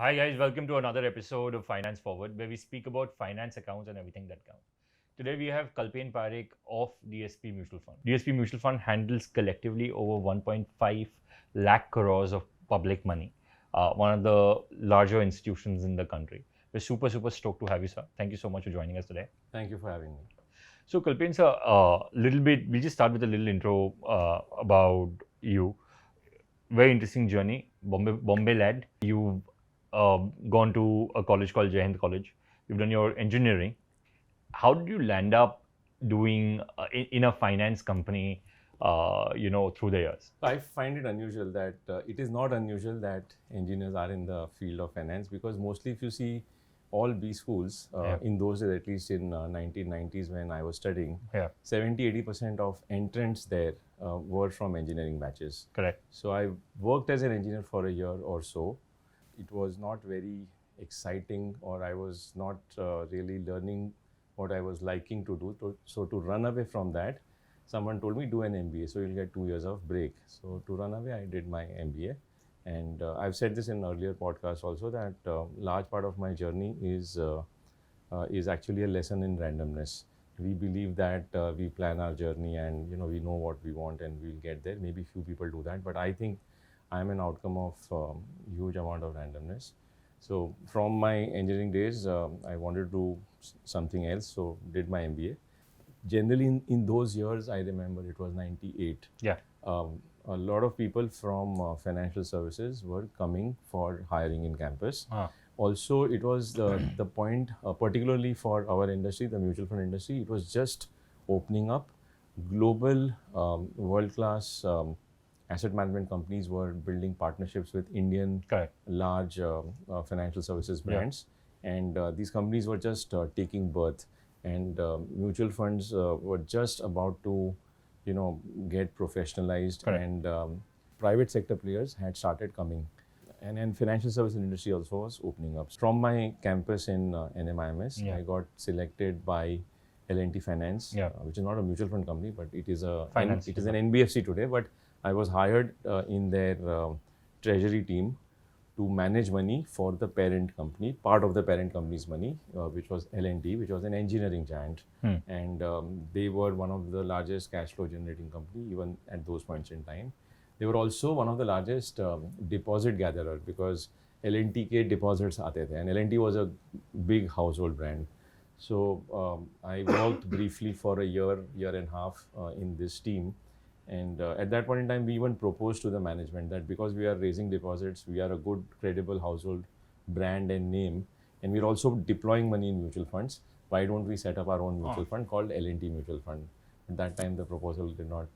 Hi guys, welcome to another episode of Finance Forward, where we speak about finance accounts and everything that counts. Today we have Kalpen Parekh of DSP Mutual Fund. DSP Mutual Fund handles collectively over 1.5 lakh crores of public money, one of the larger institutions in the country. We're super stoked to have you, sir. Thank you so much for joining us today. Thank you for having me. So Kalpen sir, little bit, we'll just start with a little intro about you. Very interesting journey, Bombay led. You've gone to a college called Jai Hind College. You've done your engineering. How did you land up doing in a finance company, through the years? I find it unusual that it is not unusual that engineers are in the field of finance, because mostly if you see all B schools in those days, at least in 1990s when I was studying, 70-80% of entrants there were from engineering batches. Correct. So I worked as an engineer for a year or so. It was not very exciting, or I was not really learning what I was liking to do. So to run away from that, someone told me do an MBA, so you'll get 2 years of break. So to run away, I did my MBA. And I've said this in earlier podcasts also, that large part of my journey is actually a lesson in randomness. We believe that we plan our journey and we know what we want and we'll get there. Maybe few people do that, but I think I'm an outcome of huge amount of randomness. So from my engineering days, I wanted to do something else, so did my MBA. Generally in those years, I remember it was 98. Yeah. A lot of people from financial services were coming for hiring in campus. Also, it was the point, particularly for our industry, the mutual fund industry, it was just opening up. Global, world-class asset management companies were building partnerships with Indian large financial services brands. And these companies were just taking birth. And mutual funds were just about to get professionalized. And private sector players had started coming, and financial services industry also was opening up. From my campus in NMIMS, I got selected by L&T Finance, which is not a mutual fund company, but it is a finance. It is an NBFC today, but I was hired in their treasury team to manage money for the parent company, part of the parent company's money, which was L&T, which was an engineering giant. And they were one of the largest cash flow generating company even at those points in time. They were also one of the largest deposit gatherer, because L&T ke deposits aate the, and L&T was a big household brand. So I worked briefly for a year and a half in this team. And at that point in time, we even proposed to the management that because we are raising deposits, we are a good, credible household brand and name, and we're also deploying money in mutual funds. Why don't we set up our own mutual fund called L&T Mutual Fund? At that time, the proposal did not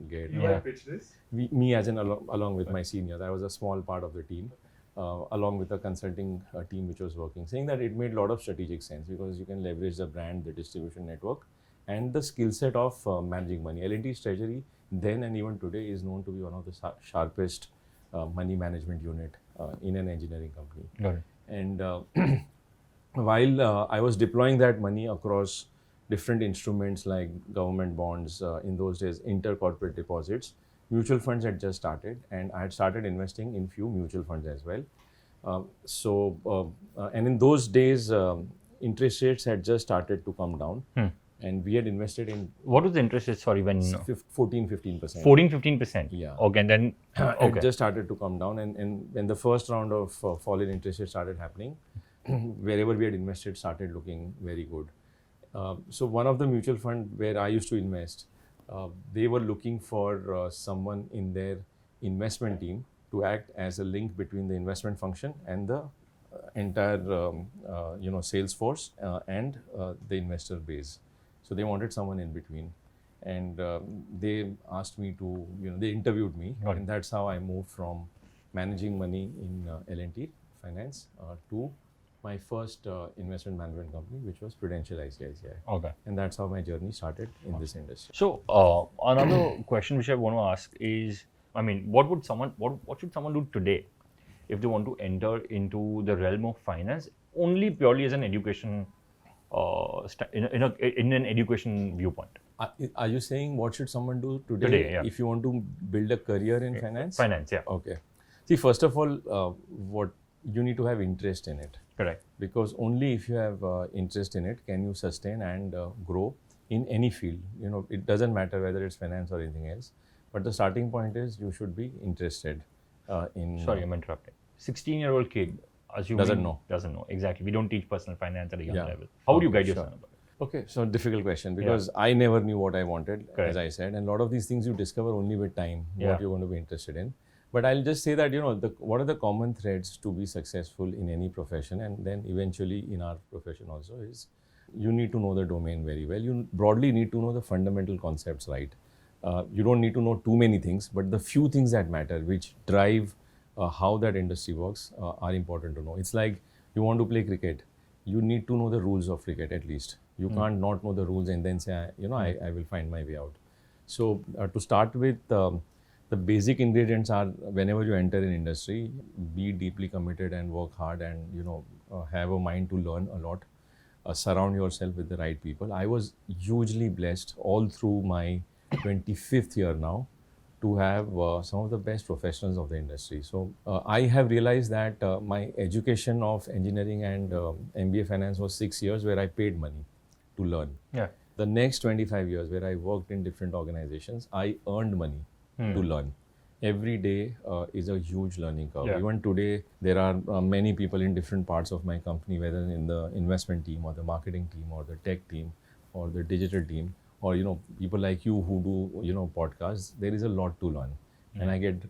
get. You had pitched this? Me as along with my seniors. I was a small part of the team, along with the consulting team which was working, saying that it made a lot of strategic sense because you can leverage the brand, the distribution network, and the skill set of managing money. L&T's treasury then and even today is known to be one of the sharpest money management unit in an engineering company. Got it. And while I was deploying that money across different instruments like government bonds, in those days intercorporate deposits, mutual funds had just started, and I had started investing in few mutual funds as well. And in those days, interest rates had just started to come down. And we had invested in... What was the interest rate, sorry, when... 14-15%. 14-15%? Yeah. Okay, and then... It just started to come down, and when the first round of fall in interest rates started happening, wherever we had invested started looking very good. So one of the mutual fund where I used to invest, they were looking for someone in their investment team to act as a link between the investment function and the entire sales force and the investor base. So they wanted someone in between, and they asked me to, they interviewed me, and that's how I moved from managing money in L&T Finance to my first investment management company, which was Prudential ICICI. Okay. And that's how my journey started in this industry. So another question which I want to ask is, I mean, what should someone do today if they want to enter into the realm of finance only purely as an education, in an education viewpoint? Are you saying what should someone do today if you want to build a career in finance? Finance, yeah. Okay. See, first of all, you need to have interest in it. Correct. Because only if you have interest in it can you sustain and grow in any field. It doesn't matter whether it's finance or anything else, but the starting point is you should be interested in. Sorry, I'm interrupting. 16-year-old kid, assuming Doesn't know. Exactly. We don't teach personal finance at a young level. How would you guide your son about it? Okay, so difficult question, because I never knew what I wanted, as I said, and a lot of these things you discover only with time, what you're going to be interested in. But I'll just say that, what are the common threads to be successful in any profession, and then eventually in our profession also, is you need to know the domain very well. You broadly need to know the fundamental concepts right. You don't need to know too many things, but the few things that matter, which drive how that industry works, are important to know. It's like you want to play cricket. You need to know the rules of cricket at least. You can't not know the rules and then say, I will find my way out. So to start with, the basic ingredients are, whenever you enter an industry, be deeply committed and work hard, and have a mind to learn a lot. Surround yourself with the right people. I was hugely blessed all through my 25th year now to have some of the best professionals of the industry. So I have realized that my education of engineering and MBA finance was 6 years where I paid money to learn. The next 25 years where I worked in different organizations, I earned money to learn. Every day is a huge learning curve. Even today, there are many people in different parts of my company, whether in the investment team or the marketing team or the tech team or the digital team, or people like you who do podcasts. There is a lot to learn, and I get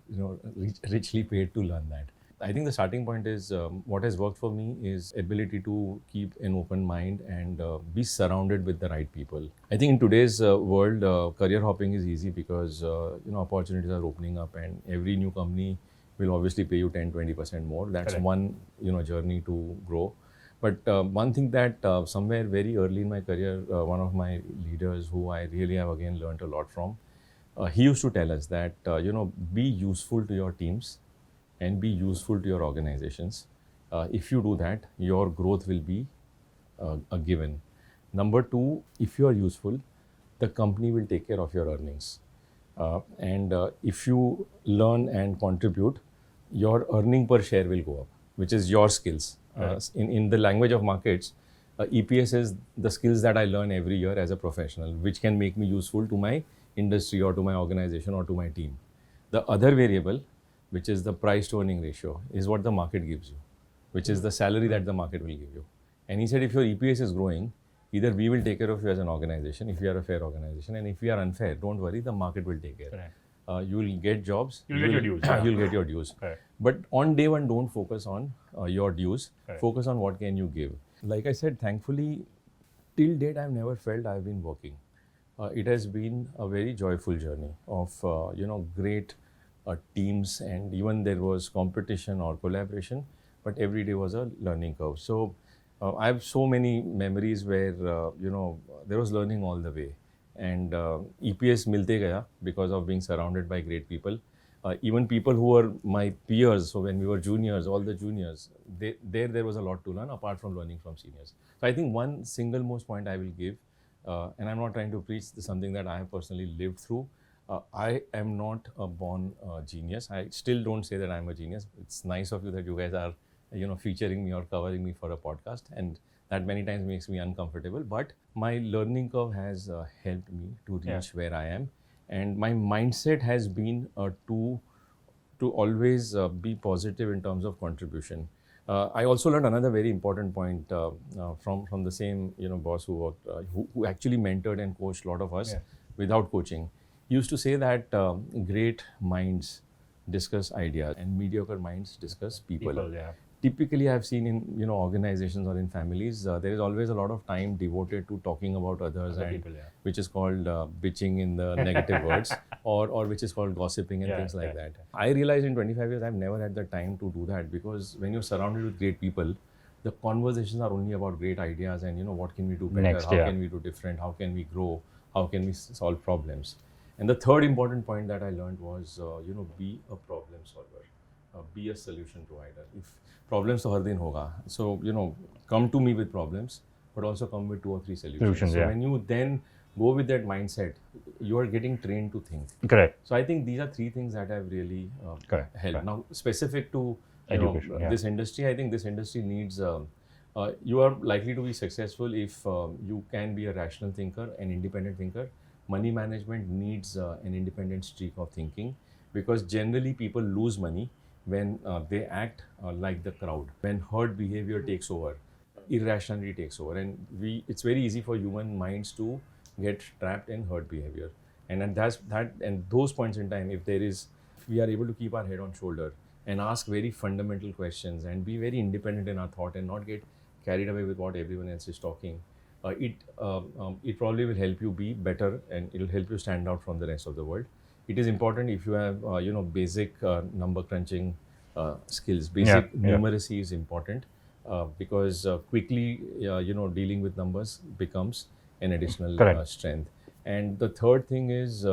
richly paid to learn that. I think the starting point is what has worked for me is ability to keep an open mind and be surrounded with the right people. I think in today's world, career hopping is easy because opportunities are opening up, and every new company will obviously pay you 10-20% more. That's one journey to grow. But one thing that somewhere very early in my career, one of my leaders who I really have again learned a lot from, he used to tell us that be useful to your teams and be useful to your organizations. If you do that, your growth will be a given. Number two, if you are useful, the company will take care of your earnings. And if you learn and contribute, your earning per share will go up, which is your skills. In the language of markets, EPS is the skills that I learn every year as a professional, which can make me useful to my industry or to my organization or to my team. The other variable, which is the price to earning ratio, is what the market gives you, which is the salary that the market will give you. And he said, if your EPS is growing, either we will take care of you as an organization, if you are a fair organization, and if we are unfair, don't worry, the market will take care. You will get jobs. You'll get your dues. You'll get your dues. But on day one, don't focus on your dues. Focus on what can you give. Like I said, thankfully, till date, I've never felt I've been working. It has been a very joyful journey of great teams, and even there was competition or collaboration, but every day was a learning curve. So I have so many memories where there was learning all the way, and EPS milte gaya because of being surrounded by great people. Even people who were my peers, so when we were juniors, all the juniors, there was a lot to learn apart from learning from seniors. So I think one single most point I will give, and I'm not trying to preach something that I have personally lived through. I am not a born genius. I still don't say that I'm a genius. It's nice of you that you guys are, featuring me or covering me for a podcast, and that many times makes me uncomfortable. But my learning curve has helped me to reach where I am, and my mindset has been to always be positive in terms of contribution. I also learned another very important point from the same boss who worked, who actually mentored and coached a lot of us without coaching. He used to say that great minds discuss ideas and mediocre minds discuss people. Typically, I've seen in organizations or in families, there is always a lot of time devoted to talking about others, and people, which is called bitching in the negative words, or which is called gossiping and things like that. I realized in 25 years, I've never had the time to do that, because when you're surrounded with great people, the conversations are only about great ideas and what can we do better, how can we do different, how can we grow, how can we solve problems. And the third important point that I learned was, be a problem solver, be a solution provider. If problems to har din hoga, so come to me with problems, but also come with 2 or 3 solutions. So when you then go with that mindset, you are getting trained to think. Correct. So I think these are 3 things that have really helped. Now, specific to education. This industry, I think this industry needs, you are likely to be successful if you can be a rational thinker, an independent thinker. Money management needs an independent streak of thinking, because generally people lose money when they act like the crowd. When herd behavior takes over, irrationality takes over, and it's very easy for human minds to get trapped in herd behavior. And those points in time, if we are able to keep our head on shoulder and ask very fundamental questions and be very independent in our thought and not get carried away with what everyone else is talking, it probably will help you be better, and it will help you stand out from the rest of the world. It is important if you have basic number crunching skills. Basic numeracy is important, because quickly dealing with numbers becomes an additional strength. And the third thing is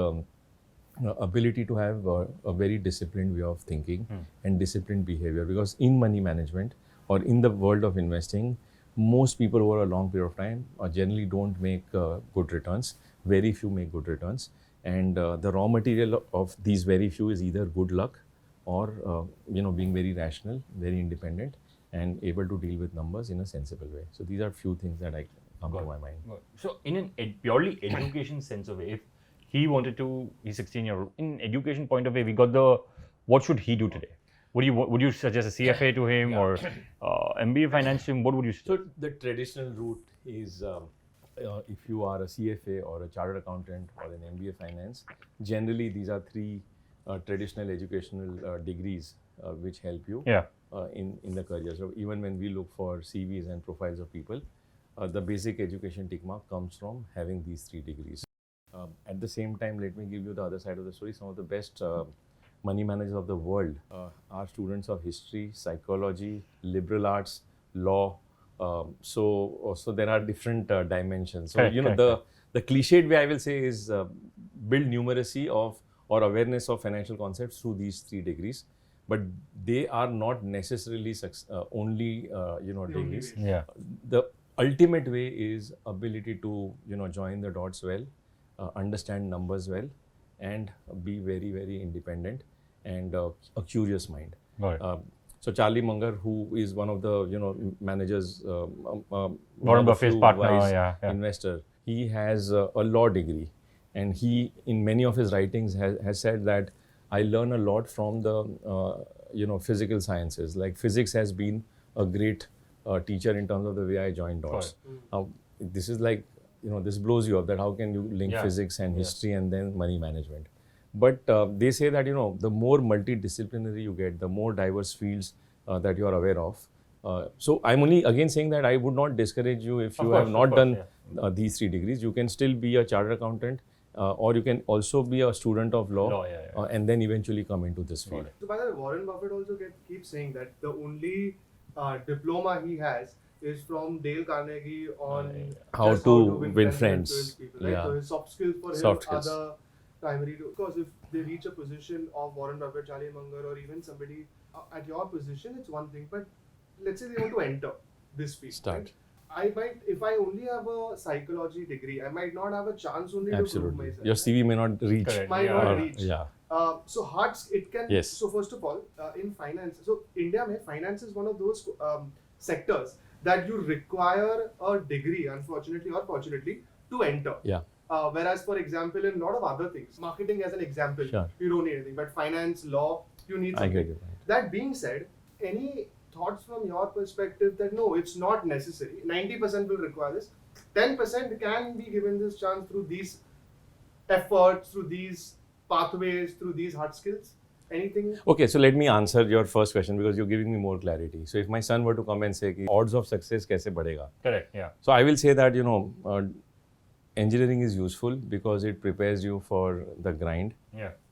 ability to have a very disciplined way of thinking and disciplined behavior, because in money management or in the world of investing, most people over a long period of time generally don't make good returns. Very few make good returns, and the raw material of these very few is either good luck or being very rational, very independent, and able to deal with numbers in a sensible way. So these are few things that I come to my mind. So in a purely education sense of it, if he wanted to, he's 16-year-old, in education point of view, we got what should he do today? Would you suggest a CFA to him or MBA finance to him? What would you suggest? So the traditional route is if you are a CFA or a chartered accountant or an MBA finance, generally these are three traditional educational degrees which help you in the career. So even when we look for CVs and profiles of people, the basic education tick mark comes from having these three degrees. At the same time, let me give you the other side of the story. Some of the best money managers of the world are students of history, psychology, liberal arts, law. So there are different dimensions. So the cliched way I will say is build numeracy or awareness of financial concepts through these three degrees, but they are not necessarily only degrees. The ultimate way is ability to join the dots well, understand numbers well, and be very, very independent and a curious mind. So Charlie Munger, who is one of the managers, Warren Buffett's partner, investor, he has a law degree, and he in many of his writings has said that I learn a lot from the physical sciences. Like physics has been a great teacher in terms of the way I join dots. Now this is like this blows you up, that how can you link physics and history and then money management. But they say that the more multidisciplinary you get, the more diverse fields that you are aware of. So I'm only again saying that I would not discourage you if you have not done these three degrees. You can still be a chartered accountant, or you can also be a student of law, and then eventually come into this field. So by the way, Warren Buffett also keeps saying that the only diploma he has is from Dale Carnegie on how to win friends. People, right? So his soft skills for him are the primary. Because if they reach a position of Warren Buffett, Charlie Munger, or even somebody at your position, it's one thing. But let's say they want to enter this field. Right? I might, if I only have a psychology degree, I might not have a chance only to prove myself. Your CV may not reach. Might not reach. So hard, it can. So first of all, in finance, so India, finance is one of those sectors that you require a degree, unfortunately or fortunately, to enter. Whereas, for example, in a lot of other things, marketing as an example, you don't need anything. But finance, law, you need something. I get it. That being said, any thoughts from your perspective that no, it's not necessary. 90% will require this. 10% can be given this chance through these efforts, through these pathways, through these hard skills? Anything? Okay, so let me answer your first question because you're giving me more clarity. So if my son were to come and say, odds of success kaise badhega? Correct, So I will say that, engineering is useful because it prepares you for the grind,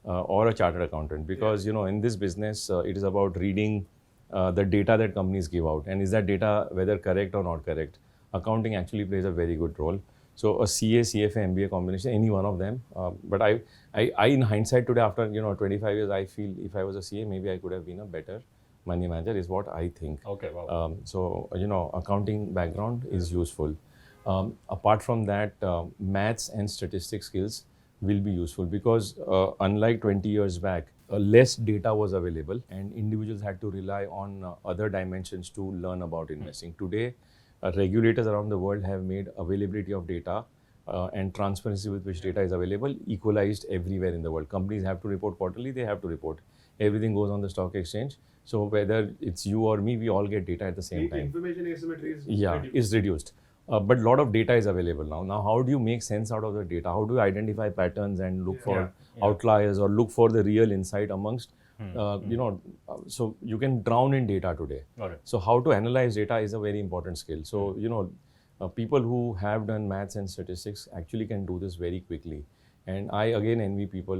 or a chartered accountant, because, in this business, it is about reading the data that companies give out. And is that data whether correct or not correct? Accounting actually plays a very good role. So a CA, CFA, MBA combination, any one of them. But I in hindsight today, after 25 years, I feel if I was a CA, maybe I could have been a better money manager, is what I think. Okay, wow. So accounting background is useful. Apart from that, maths and statistics skills will be useful because unlike 20 years back, less data was available and individuals had to rely on other dimensions to learn about investing. Today, regulators around the world have made availability of data and transparency with which data is available equalized everywhere in the world. Companies have to report quarterly, they have to report. Everything goes on the stock exchange. So whether it's you or me, we all get data at the same time. Information asymmetry is is reduced. But a lot of data is available now. Now, how do you make sense out of the data? How do you identify patterns and look for outliers or look for the real insight amongst, so you can drown in data today. So how to analyze data is a very important skill. So, people who have done maths and statistics actually can do this very quickly. And I again envy people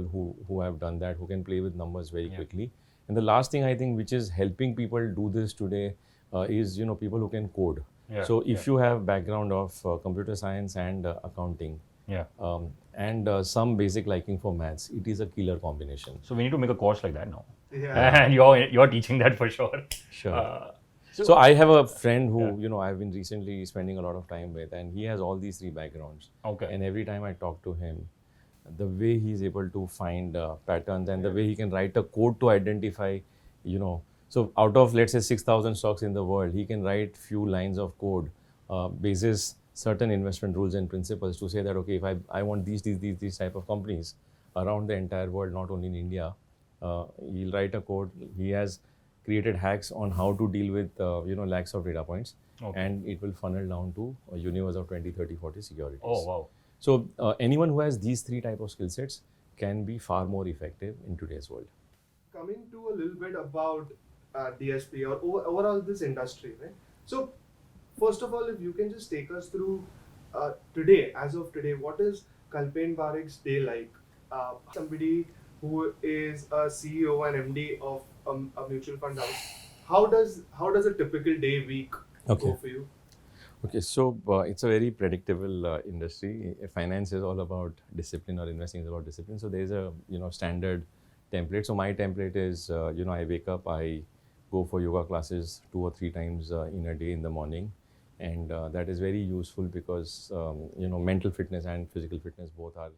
who have done that, who can play with numbers very quickly. And the last thing I think which is helping people do this today is, people who can code. So if you have background of computer science and accounting, and some basic liking for maths, it is a killer combination. So we need to make a course like that now. And you're teaching that for sure. Sure. So I have a friend who, I've been recently spending a lot of time with, and he has all these three backgrounds. And every time I talk to him, the way he's able to find patterns and the way he can write a code to identify, so out of, let's say, 6,000 stocks in the world, he can write few lines of code basis certain investment rules and principles to say that, okay, if I want these type of companies around the entire world, not only in India, he'll write a code. He has created hacks on how to deal with, lakhs of data points, and it will funnel down to a universe of 20, 30, 40 securities. Oh, wow. So anyone who has these three type of skill sets can be far more effective in today's world. Coming to a little bit about DSP or overall this industry, right? So first of all, if you can just take us through today, as of today, what is Kalpen Parekh's day like? Somebody who is a CEO and MD of a mutual fund house, how does a typical day, week go for you? Okay, so it's a very predictable industry. Finance is all about discipline, or investing is about discipline. So there's a standard template. So my template is I wake up, I go for yoga classes 2 or 3 times in a day in the morning, and that is very useful because mental fitness and physical fitness both are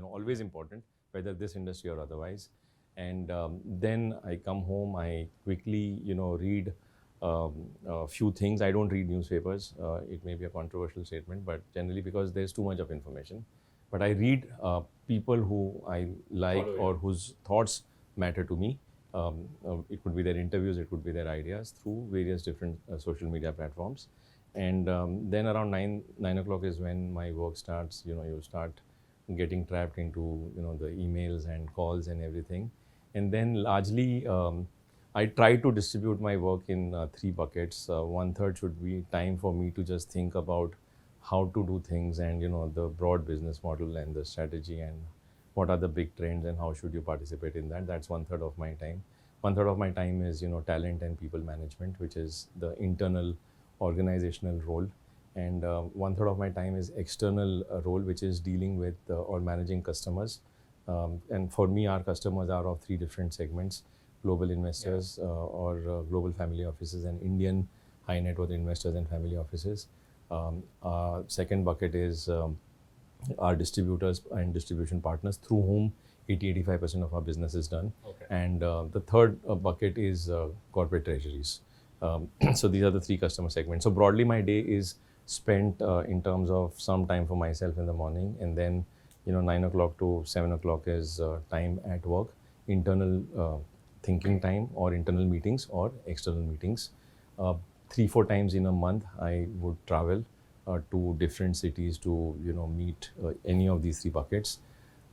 always important, whether this industry or otherwise. And then I come home, I quickly read a few things. I don't read newspapers. It may be a controversial statement, but generally because there's too much of information. But I read people who I like or whose thoughts matter to me. It could be their interviews, it could be their ideas through various different social media platforms. And then around 9 o'clock is when my work starts. You start getting trapped into the emails and calls and everything. And then largely I try to distribute my work in 3 buckets. 1/3 should be time for me to just think about how to do things and the broad business model and the strategy and what are the big trends and how should you participate in that. That's 1/3 of my time. 1/3 of my time is talent and people management, which is the internal organizational role. And 1/3 of my time is external role, which is dealing with or managing customers. And for me, our customers are of 3 different segments: global investors or global family offices, and Indian high net worth investors and family offices. Second bucket is our distributors and distribution partners, through whom 80-85% of our business is done. And the third bucket is corporate treasuries. So these are the 3 customer segments. So broadly, my day is spent in terms of some time for myself in the morning, and then 9 o'clock to 7 o'clock is time at work, internal thinking time or internal meetings or external meetings. 3-4 times in a month I would travel to different cities to meet any of these 3 buckets.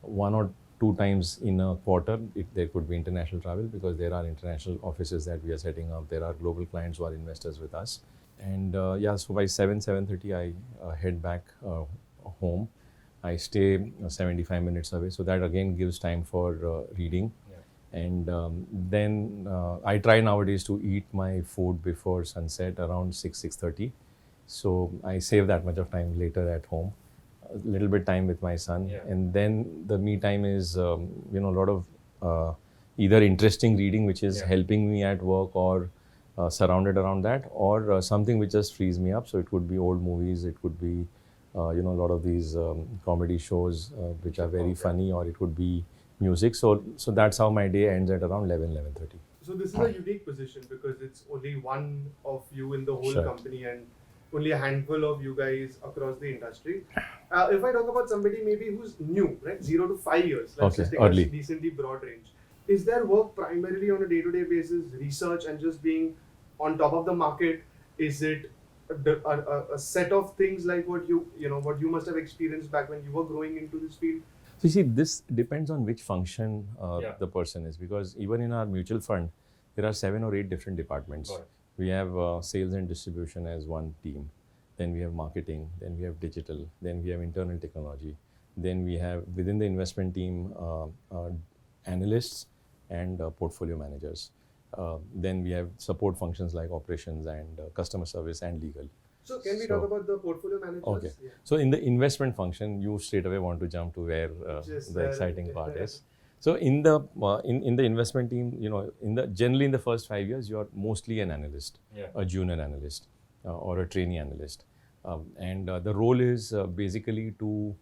1 or 2 times in a quarter there could be international travel, because there are international offices that we are setting up. There are global clients who are investors with us. And so by 7:30 I head back home. I stay 75 minutes away, so that again gives time for reading. And then I try nowadays to eat my food before sunset around 6:30. So I save that much of time later at home. A little bit time with my son. And then the me time is a lot of either interesting reading, which is helping me at work, or surrounded around that, or something which just frees me up. So it could be old movies, it could be a lot of these comedy shows which are very funny, or it could be music. So that's how my day ends at around 11:30. So this is a unique position because it's only one of you in the whole company and only a handful of you guys across the industry. If I talk about somebody maybe who's new, right, 0 to 5 years, let's just take a decently broad range. Is their work primarily on a day-to-day basis, research and just being on top of the market? Is it a set of things like what what you must have experienced back when you were growing into this field? So you see, this depends on which function the person is, because even in our mutual fund, there are 7 or 8 different departments. We have sales and distribution as one team. Then we have marketing. Then we have digital. Then we have internal technology. Then we have within the investment team analysts and portfolio managers. Then we have support functions like operations and customer service and legal. So can we talk about the portfolio managers? Okay. Yeah. So in the investment function, you straight away want to jump to where the exciting part is. So in the investment team, generally in the first 5 years, you are mostly an analyst, a junior analyst or a trainee analyst, and the role is basically to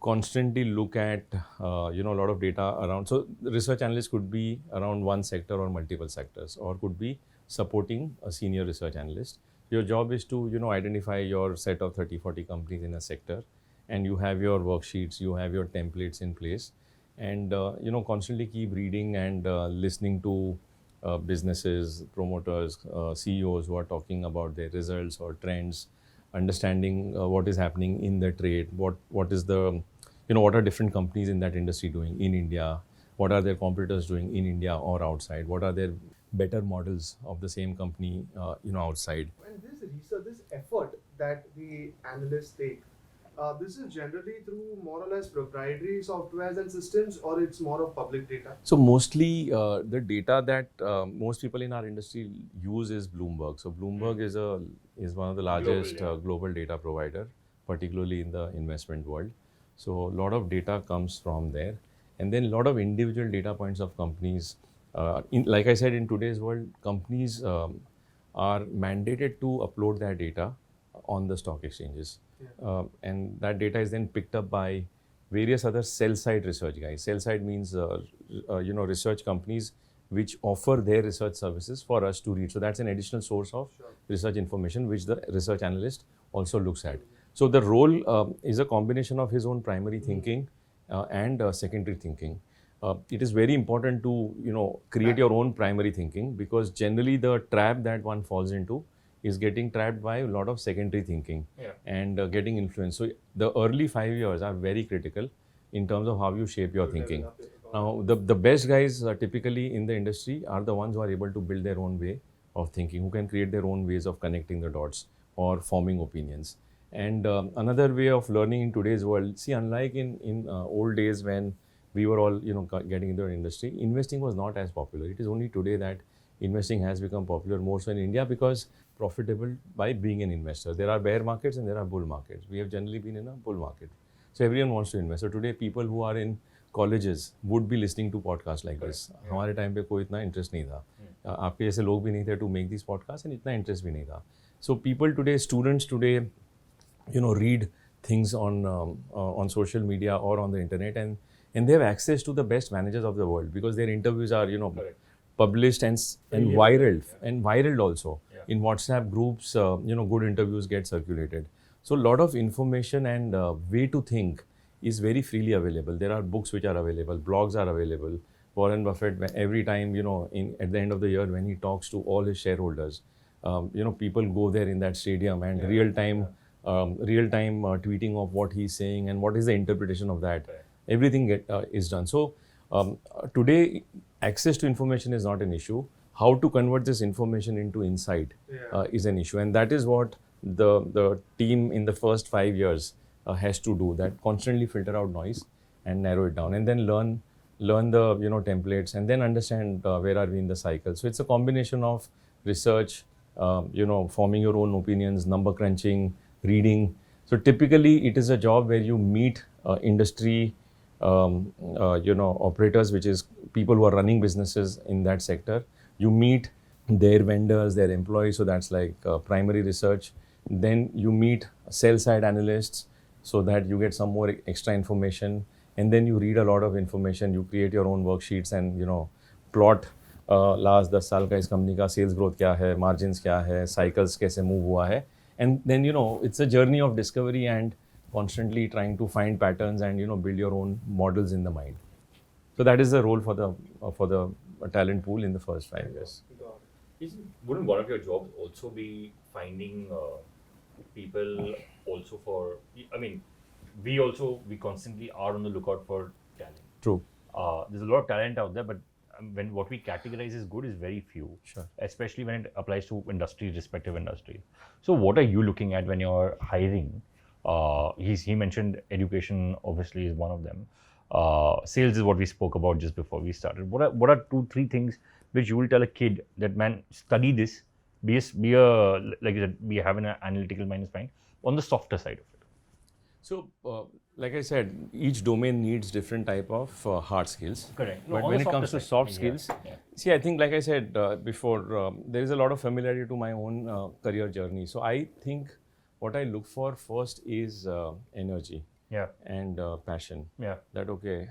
constantly look at a lot of data around. So the research analyst could be around one sector or multiple sectors, or could be supporting a senior research analyst. Your job is to identify your set of 30-40 companies in a sector, and you have your worksheets, you have your templates in place, and constantly keep reading and listening to businesses, promoters, CEOs who are talking about their results or trends, understanding what is happening in the trade, what is the what are different companies in that industry doing in India, what are their competitors doing in India or outside, what are their better models of the same company outside. And this research, this effort that the analysts take, this is generally through more or less proprietary softwares and systems, or it's more of public data? So mostly the data that most people in our industry use is Bloomberg. So Bloomberg is one of the largest global data provider, particularly in the investment world. So a lot of data comes from there, and then a lot of individual data points of companies. Like I said, in today's world, companies are mandated to upload their data on the stock exchanges. And that data is then picked up by various other sell-side research guys. Sell-side means, research companies which offer their research services for us to read. So that's an additional source of research information which the research analyst also looks at. So the role is a combination of his own primary thinking and secondary thinking. It is very important to, create your own primary thinking, because generally the trap that one falls into is getting trapped by a lot of secondary thinking and getting influenced. So the early 5 years are very critical in terms of how you shape your thinking. Now, the best guys typically in the industry are the ones who are able to build their own way of thinking, who can create their own ways of connecting the dots or forming opinions. And another way of learning in today's world, see, unlike in old days when we were all, getting into the industry, investing was not as popular. It is only today that investing has become popular, more so in India, because profitable by being an investor. There are bear markets and there are bull markets. We have generally been in a bull market. So everyone wants to invest. So today people who are in colleges would be listening to podcasts like this. हमारे time पे कोई इतना interest नहीं था. आपके जैसे लोग भी नहीं थे to make these podcasts, and इतना इंटरेस्ट भी नहीं था. So people today, students today, read things on social media or on the internet, and they have access to the best managers of the world, because their interviews are published and viral also. In WhatsApp groups, good interviews get circulated. So a lot of information and way to think is very freely available. There are books which are available, blogs are available. Warren Buffett, every time, at the end of the year when he talks to all his shareholders, people go there in that stadium and real-time tweeting of what he's saying and what is the interpretation of that. Everything is done. So today, access to information is not an issue. How to convert this information into insight is an issue. And that is what the team in the first 5 years has to do, that constantly filter out noise and narrow it down, and then learn the templates, and then understand where are we in the cycle. So it's a combination of research, forming your own opinions, number crunching, reading. So typically it is a job where you meet industry operators, which is people who are running businesses in that sector. You meet their vendors, their employees, so that's like primary research. Then you meet sell-side analysts, so that you get some more extra information. and then you read a lot of information, you create your own worksheets and plot last 10 साल का इस company का sales growth क्या है, margins क्या है, cycles कैसे move हुआ है, and then it's a journey of discovery and constantly trying to find patterns and build your own models in the mind. So that is the role for the talent pool in the first 5 years. Wouldn't one of your jobs also be finding people also for, I mean, we constantly are on the lookout for talent. True. There's a lot of talent out there, but when what we categorize as good is very few. Sure. Especially when it applies to respective industries. So what are you looking at when you're hiring? He mentioned education obviously is one of them. Sales is what we spoke about just before we started. What are 2-3 things which you will tell a kid that, man, study this, be like you said, have an analytical mind is fine, on the softer side of it? So, like I said, each domain needs different type of hard skills. Correct. But when it comes to soft skills, see, I think, like I said before, there is a lot of familiarity to my own career journey. So I think what I look for first is energy and passion. That, okay,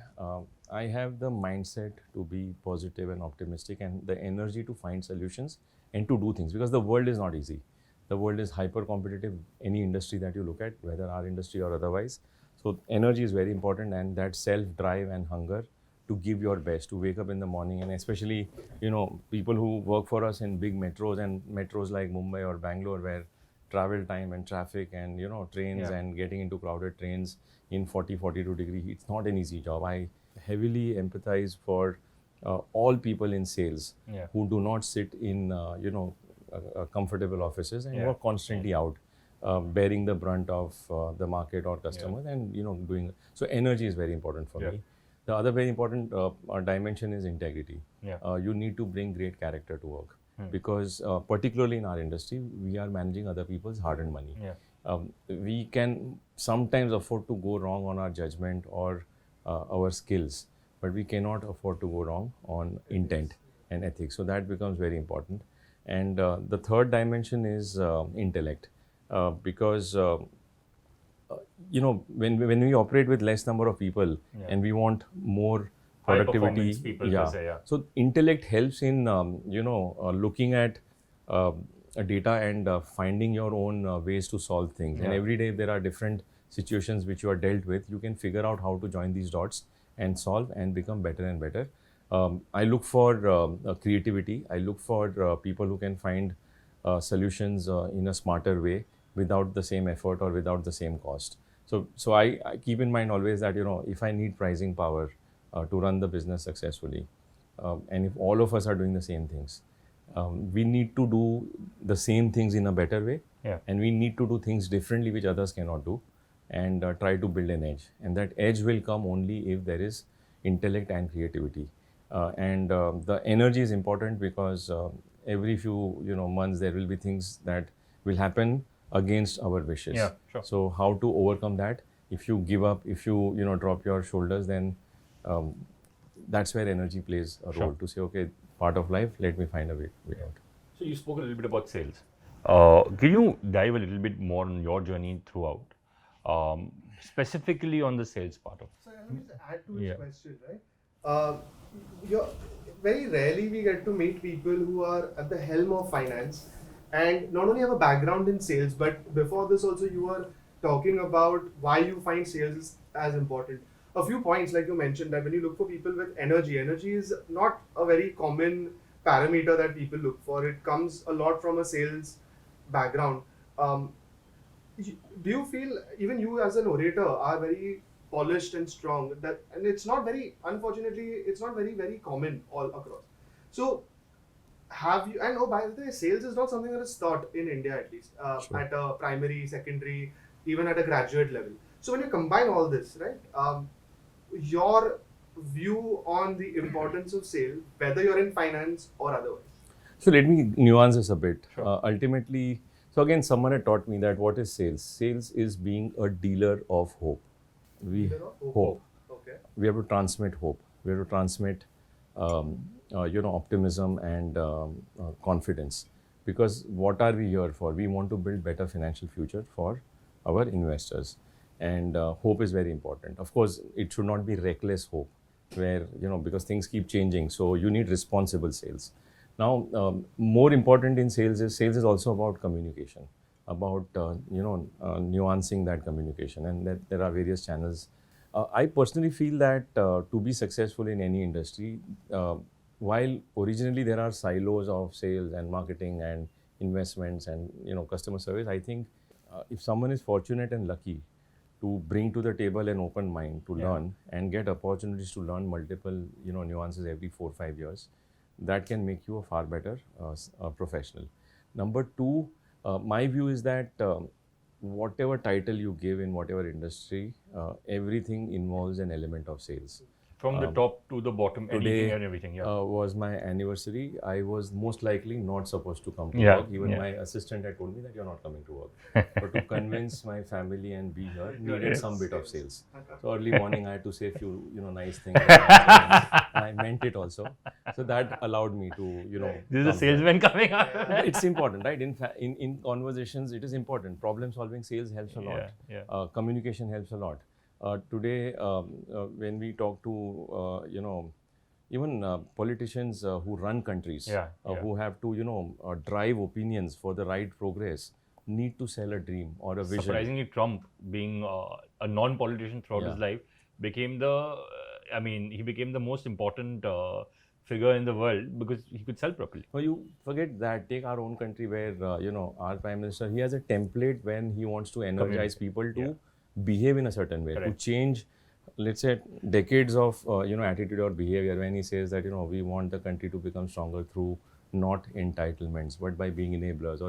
I have the mindset to be positive and optimistic and the energy to find solutions and to do things, because the world is not easy. The world is hyper competitive, any industry that you look at, whether our industry or otherwise. So energy is very important, and that self-drive and hunger to give your best, to wake up in the morning, and especially, people who work for us in big metros and metros like Mumbai or Bangalore, where travel time and traffic and, trains and getting into crowded trains in 40-42 degree heat, it's not an easy job. I heavily empathize for all people in sales who do not sit in, comfortable offices and work constantly out, bearing the brunt of the market or customers and doing. So energy is very important for me. The other very important dimension is integrity. You need to bring great character to work, because particularly in our industry, we are managing other people's hard-earned money. We can sometimes afford to go wrong on our judgment or our skills, but we cannot afford to go wrong on intent and ethics. So that becomes very important. And the third dimension is intellect, because when we operate with less number of people and we want more productivity, so intellect helps in looking at data and finding your own ways to solve things. And every day there are different situations which you are dealt with. You can figure out how to join these dots and solve and become better and better. I look for creativity. I look for people who can find solutions in a smarter way without the same effort or without the same cost. So I keep in mind always that, if I need pricing power to run the business successfully, and if all of us are doing the same things, we need to do the same things in a better way, and we need to do things differently which others cannot do, and try to build an edge. And that edge will come only if there is intellect and creativity. And the energy is important, because every few months there will be things that will happen against our wishes. So how to overcome that? If you give up, if you drop your shoulders, then that's where energy plays a role, to say, okay, part of life, let me find a way out. So you spoke a little bit about sales. Can you dive a little bit more on your journey throughout, specifically on the sales part of it? So let me just add to this question, right? Very rarely we get to meet people who are at the helm of finance and not only have a background in sales, but before this also you were talking about why you find sales as important. A few points, like you mentioned, that when you look for people with energy is not a very common parameter that people look for. It comes a lot from a sales background. Do you feel even you as an orator are very polished and strong, and it's not very, unfortunately, it's not very common all across. So have you, and by the way, sales is not something that is taught in India, at least at a primary, secondary, even at a graduate level. So when you combine all this, right, your view on the importance of sales, whether you're in finance or otherwise. So let me nuance this a bit. Ultimately, so again, someone had taught me that what is sales? Sales is being a dealer of hope. Hope. Okay. We have to transmit hope. We have to transmit, optimism and confidence. Because what are we here for? We want to build better financial future for our investors. And hope is very important. Of course, it should not be reckless hope, where, because things keep changing. So you need responsible sales. Now, more important in sales is also about communication, about nuancing that communication, and that there are various channels. I personally feel that to be successful in any industry, while originally there are silos of sales and marketing and investments and customer service, I think if someone is fortunate and lucky to bring to the table an open mind to learn and get opportunities to learn multiple nuances every 4-5 years, that can make you a far better professional. Number two, my view is that whatever title you give in whatever industry, everything involves an element of sales. From the top to the bottom, anything and everything. Was my anniversary. I was most likely not supposed to come to work. Even my assistant had told me that you're not coming to work. But to convince my family and be here, needed some bit of sales. So early morning, I had to say a few nice things. I meant it also. So that allowed me to This is a salesman coming up. It's important, right? In conversations, it is important. Problem solving sales helps a lot. Communication helps a lot. Today, when we talk to, even politicians who run countries, who have to, drive opinions for the right progress, need to sell a dream or a vision. Surprisingly, Trump, being a non-politician throughout his life, became he became the most important figure in the world because he could sell properly. Well, you forget that. Take our own country where, our Prime Minister, he has a template when he wants to energize people to behave in a certain way, to change, let's say, decades of attitude or behavior, when he says that we want the country to become stronger through not entitlements but by being enablers.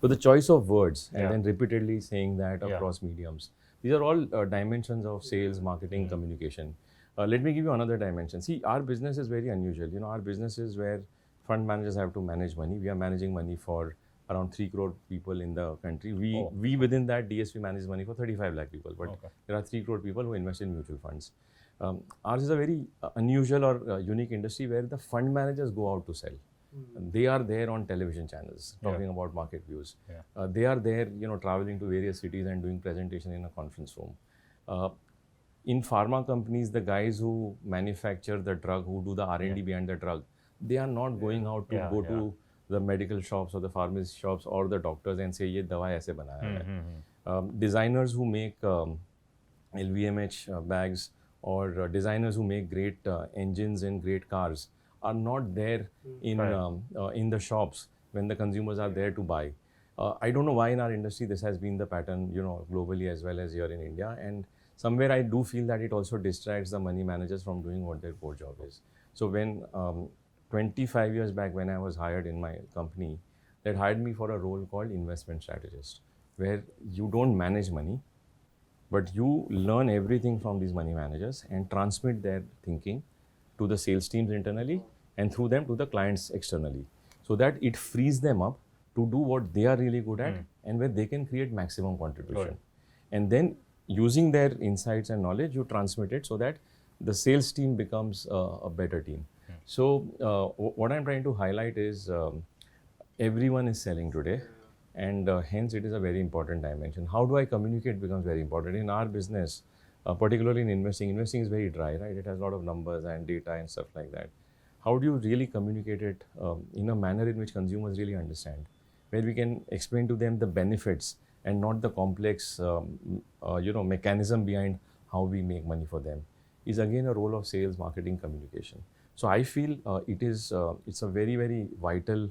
So the choice of words and then repeatedly saying that across mediums, these are all dimensions of sales, marketing, communication. Let me give you another dimension. See, our business is very unusual. Our business is where fund managers have to manage money. We are managing money for around 3 crore people in the country. We within that DSP manages money for 35 lakh people, but there are 3 crore people who invest in mutual funds. Ours is a very unusual or unique industry where the fund managers go out to sell. They are there on television channels talking about market views. They are there, traveling to various cities and doing presentation in a conference room. In pharma companies, the guys who manufacture the drug, who do the R&D behind the drug, they are not going out to go to the medical shops or the pharmacy shops or the doctors and say, ye dawa aise banaya hai. Designers who make LVMH bags or designers who make great engines and great cars are not there in the shops when the consumers are there to buy. I don't know why in our industry this has been the pattern, globally as well as here in India. And somewhere I do feel that it also distracts the money managers from doing what their core job is. So when 25 years back, when I was hired in my company, they hired me for a role called investment strategist, where you don't manage money, but you learn everything from these money managers and transmit their thinking to the sales teams internally and through them to the clients externally, so that it frees them up to do what they are really good at and where they can create maximum contribution. And then using their insights and knowledge, you transmit it so that the sales team becomes a better team. So what I'm trying to highlight is everyone is selling today, and hence it is a very important dimension. How do I communicate becomes very important. In our business, particularly in investing is very dry, right? It has a lot of numbers and data and stuff like that. How do you really communicate it in a manner in which consumers really understand, where we can explain to them the benefits and not the complex mechanism behind how we make money for them, is again a role of sales, marketing, communication. So I feel it's a very, very vital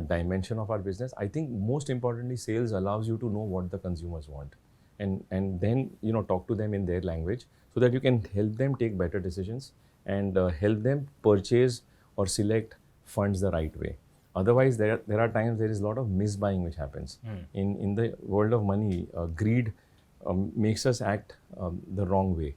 dimension of our business. I think most importantly, sales allows you to know what the consumers want, and then talk to them in their language so that you can help them take better decisions and help them purchase or select funds the right way. Otherwise, there are times there is a lot of misbuying which happens. In the world of money, greed makes us act the wrong way.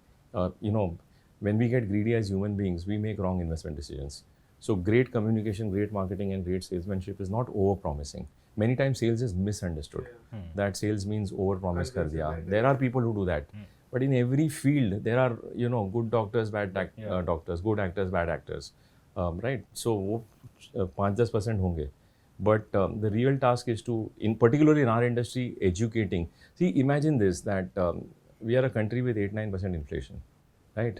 When we get greedy as human beings, we make wrong investment decisions. So great communication, great marketing, and great salesmanship is not over-promising. Many times sales is misunderstood. That sales means over-promise kar diya. There are people who do that. But in every field, there are good doctors, bad doctors, good actors, bad actors, right? So 5-10% honge. But the real task is to, particularly in our industry, educating. See, imagine this, that we are a country with 8-9% inflation, right?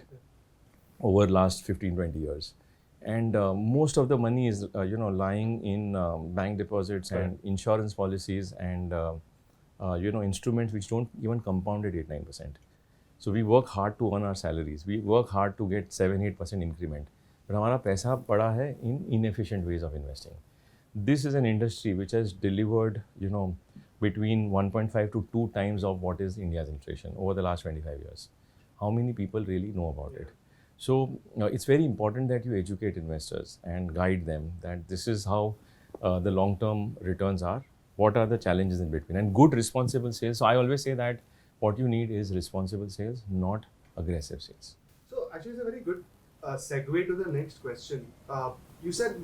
Over last 15-20 years. And most of the money is, lying in bank deposits and insurance policies and, instruments which don't even compound at 8-9%. So we work hard to earn our salaries. We work hard to get 7-8% increment. But हमारा पैसा पड़ा है in inefficient ways of investing. This is an industry which has delivered, between 1.5 to 2 times of what is India's inflation over the last 25 years. How many people really know about it? So it's very important that you educate investors and guide them that this is how the long-term returns are. What are the challenges in between? And good responsible sales. So I always say that what you need is responsible sales, not aggressive sales. So actually it's a very good segue to the next question. You said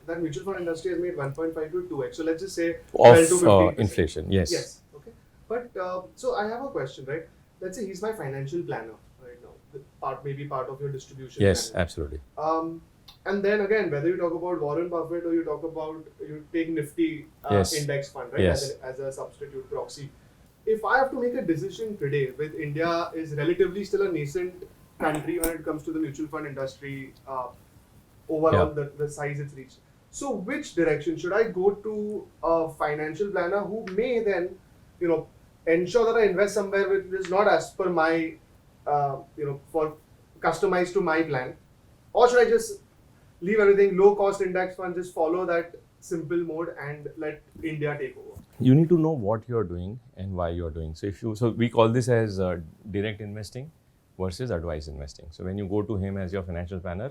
that mutual fund industry has made 1.5 to 2x. So let's just say of inflation. Yes. Yes. Okay. But so I have a question, right? Let's say he's my financial planner right now. Maybe part of your distribution. Yes, planner. Absolutely. And then again, whether you talk about Warren Buffett or you take Nifty index fund, right? Yes. As a substitute proxy. If I have to make a decision today, with India is relatively still a nascent country when it comes to the mutual fund industry, overall the size it's reached. So which direction should I go to a financial planner who may then, ensure that I invest somewhere which is not as per my, for customized to my plan, or should I just leave everything low cost index fund, just follow that simple mode and let India take over? You need to know what you're doing and why you're doing. So we call this as direct investing versus advice investing. So when you go to him as your financial planner,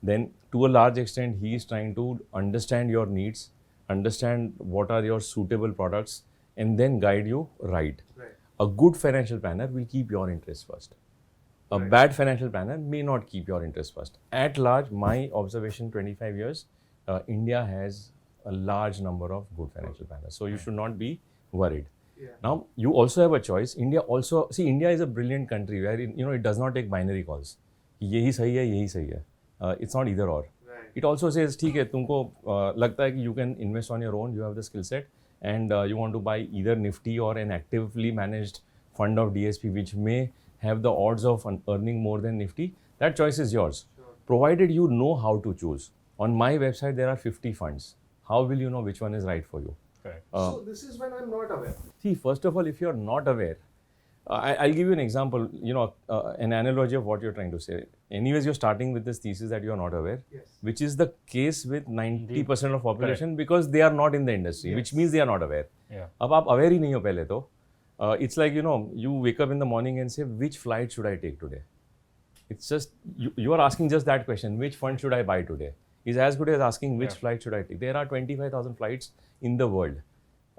then to a large extent, he is trying to understand your needs, understand what are your suitable products, and then guide you right. A good financial planner will keep your interest first. A bad financial planner may not keep your interest first. At large, my observation, 25 years, India has a large number of good financial planners. So you should not be worried. Now, you also have a choice. India is a brilliant country where, it does not take binary calls. Yehi sahi hai, yehi sahi hai. It's not either or. It also says, ठीक है, तुमको लगता है कि you can invest on your own, you have the skill set, and you want to buy either Nifty or an actively managed fund of DSP, which may have the odds of earning more than Nifty. That choice is yours, provided you know how to choose. On my website, there are 50 funds. How will you know which one is right for you? So this is when I'm not aware. See, first of all, if you're not aware, I'll give you an example, an analogy of what you're trying to say. Anyways, you're starting with this thesis that you're not aware, which is the case with 90% of population because they are not in the industry, which means they are not aware. अब आप aware ही नहीं हो पहले तो, it's like, you wake up in the morning and say, which flight should I take today? It's just, you are asking just that question, which fund should I buy today? Is as good as asking which flight should I take. There are 25,000 flights in the world.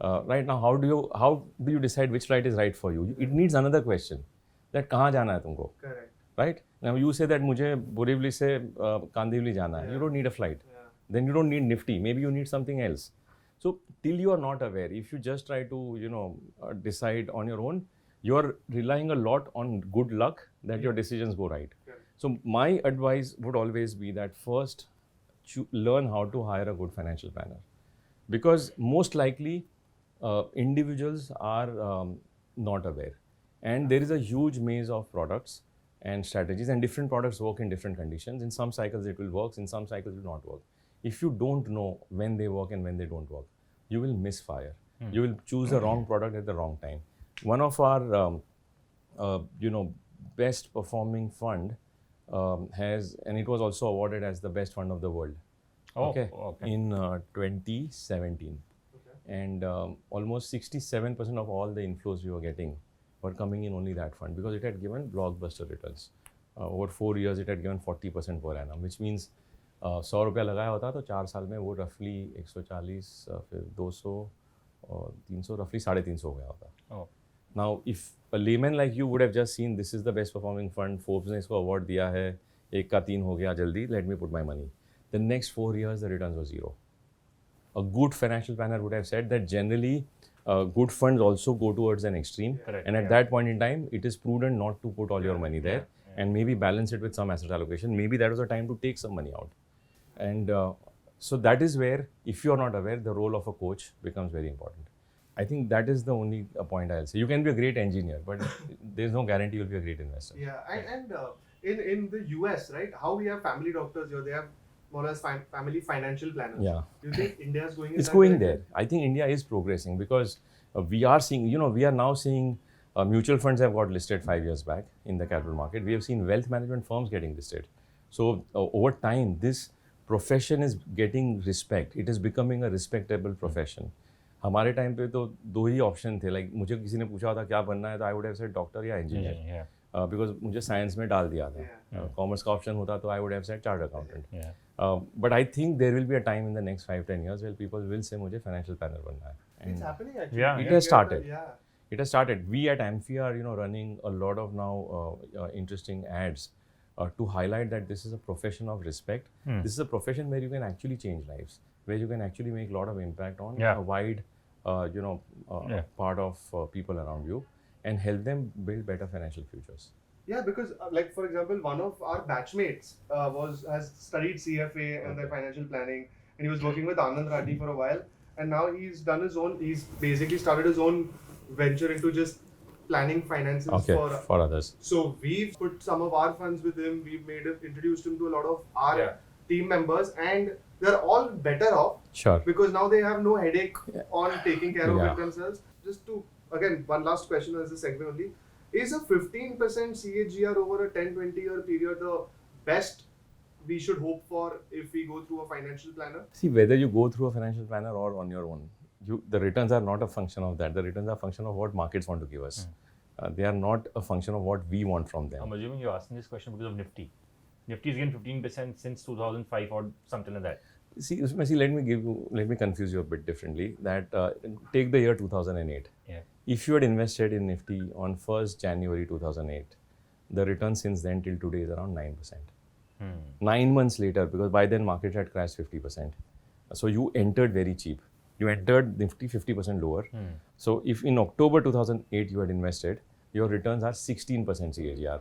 Right now, how do you decide which flight is right for you? It needs another question. That कहाँ जाना है तुमको? Correct. Right? Now you say that मुझे बोरीवली से कांदिवली जाना है. You don't need a flight. Then you don't need Nifty. Maybe you need something else. So till you are not aware, if you just try to decide on your own, you are relying a lot on good luck that your decisions go right. So my advice would always be that first, learn how to hire a good financial planner, because most likely individuals are not aware, and there is a huge maze of products and strategies, and different products work in different conditions. In some cycles it will work, in some cycles it will not work. If you don't know when they work and when they don't work, you will misfire. You will choose the wrong product at the wrong time. One of our best performing fund has, and it was also awarded as the best fund of the world. In 2017. And almost 67% of all the inflows we were getting were coming in only that fund because it had given blockbuster returns. Over 4 years, it had given 40% per annum, which means 100 रुपया लगाया होता तो 4 साल में वो roughly 140, फिर 200 और 300, roughly 350 हो गया होता. Now, if a layman like you would have just seen this is the best performing fund, Forbes ने इसको award दिया है, 1 का 3 हो गया जल्दी, let me put my money. The next 4 years, the returns were zero. A good financial planner would have said that generally, good funds also go towards an extreme. And at that point in time, it is prudent not to put all your money there and maybe balance it with some asset allocation. Maybe that was a time to take some money out. And so that is where, if you are not aware, the role of a coach becomes very important. I think that is the only point I'll say. You can be a great engineer, but there's no guarantee you'll be a great investor. Yeah, and in the US, right? How we have family doctors here, they have more or less family financial planners. Yeah. Do you think India is going? It's going there. I think India is progressing because we are seeing. We are now seeing mutual funds have got listed 5 years back in the capital market. We have seen wealth management firms getting listed. So over time, this profession is getting respect. It is becoming a respectable profession. हमारे time पे तो दो ही option थे, like मुझे किसी ने पूछा था क्या बनना है तो I would have said doctor या इंजीनियर, बिकॉज मुझे साइंस में डाल दिया था. कॉमर्स का ऑप्शन होता तो I would have said chartered accountant. But I think there will be a time in the next 5-10 years where people will say मुझे फाइनेंशियल प्लानर बनना है. It's happening actually. It has started. It has started. We at AMFI are running a lot of now interesting ads to highlight that this is a profession of respect. This is a profession where you can actually change lives, where you can actually make a lot of impact on a wide part of people around you and help them build better financial futures. Yeah, because like for example, one of our batchmates has studied CFA and the financial planning, and he was working with Anand Reddy for a while, and now he's done his own. He's basically started his own venture into just planning finances for others. So we've put some of our funds with him. We've introduced him to a lot of our team members, and they're all better off. Sure. Because now they have no headache on taking care of it themselves. Just to, again, one last question as a segue only. Is a 15% CAGR over a 10-20 year period the best we should hope for if we go through a financial planner? See, whether you go through a financial planner or on your own, the returns are not a function of that. The returns are a function of what markets want to give us. They are not a function of what we want from them. I'm assuming you're asking this question because of Nifty. Nifty has gained 15% since 2005 or something like that. See, let me confuse you a bit differently. That take the year 2008. Yeah. If you had invested in Nifty on 1st January 2008, the return since then till today is around 9%. 9 months later, because by then market had crashed 50%. So you entered very cheap. You entered Nifty 50% lower. So if in October 2008 you had invested, your returns are 16% CAGR.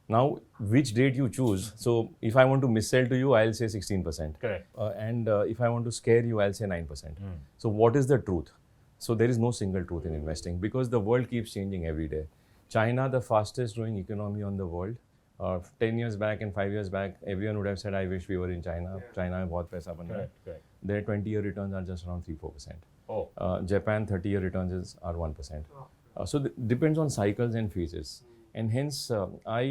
Now, which date you choose? So, if I want to missell to you, I'll say 16%. Correct. And if I want to scare you, I'll say 9%. So, what is the truth? So, there is no single truth in investing because the world keeps changing every day. China, the fastest growing economy on the world. 10 years back and 5 years back, everyone would have said, I wish we were in China. China mein bahut paisa ban raha hai. Their 20-year returns are just around 3-4%. Japan 30-year returns are 1%. So, it depends on cycles and phases. And hence, I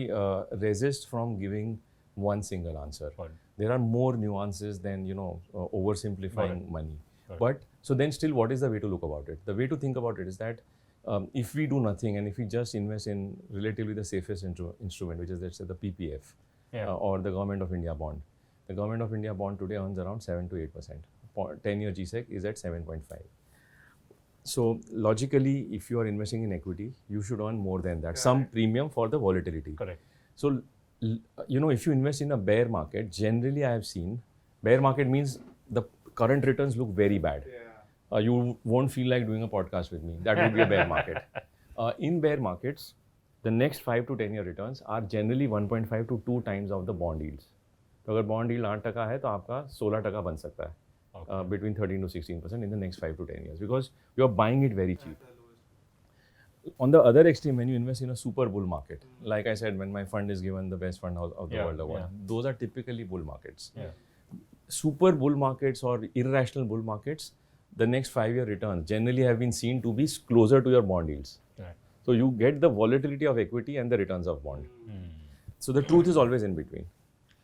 resist from giving one single answer. There are more nuances than, oversimplifying money. But, so then still, what is the way to look about it? The way to think about it is that if we do nothing and if we just invest in relatively the safest instrument, which is, let's say, the PPF or the Government of India bond. The Government of India bond today earns around 7 to 8%. 10-year GSEC is at 7.5. So logically, if you are investing in equity, you should earn more than that, some premium for the volatility. Correct. So, if you invest in a bear market, generally I have seen, bear market means the current returns look very bad. You won't feel like doing a podcast with me. That would be a bear market. In bear markets, the next 5 to 10 year returns are generally 1.5 to 2 times of the bond yields. तो अगर bond yield 8% है तो आपका 16% बन सकता है. Between 13 to 16% in the next 5 to 10 years because you are buying it very cheap. On the other extreme, when you invest in a super bull market, like I said, when my fund is given the best fund of the world award, those are typically bull markets. Super bull markets or irrational bull markets, the next 5-year returns generally have been seen to be closer to your bond yields. So you get the volatility of equity and the returns of bond. So the truth is always in between.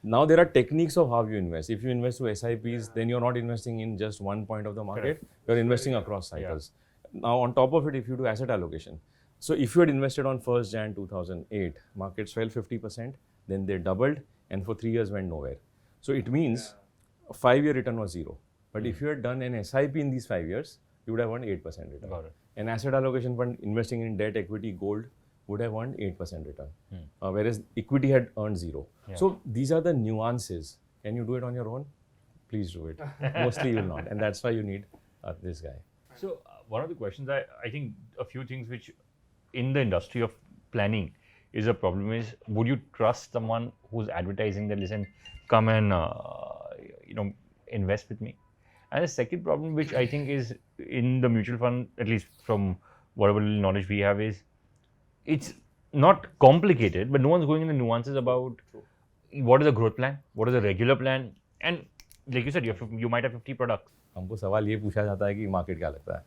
Now there are techniques of how you invest. If you invest through SIPs, then you're not investing in just one point of the market. You're investing across cycles. Now on top of it, if you do asset allocation. So if you had invested on 1st Jan 2008, markets fell 50%, then they doubled and for 3 years went nowhere. So it means a 5-year return was 0. But if you had done an SIP in these 5 years, you would have earned 8% return. Got it. An asset allocation fund investing in debt, equity, gold would have earned 8% return, whereas equity had earned 0. So these are the nuances. Can you do it on your own? Please do it. Mostly you will not, and that's why you need this guy. So one of the questions, I think a few things which in the industry of planning is a problem is, would you trust someone who's advertising that, listen, come and invest with me? And the second problem, which I think is in the mutual fund, at least from whatever little knowledge we have, is it's not complicated, but no one's going into nuances about what is a growth plan, what is a regular plan, and like you said, you might have 50 products. हमको सवाल ये पूछा जाता है कि market क्या लगता है,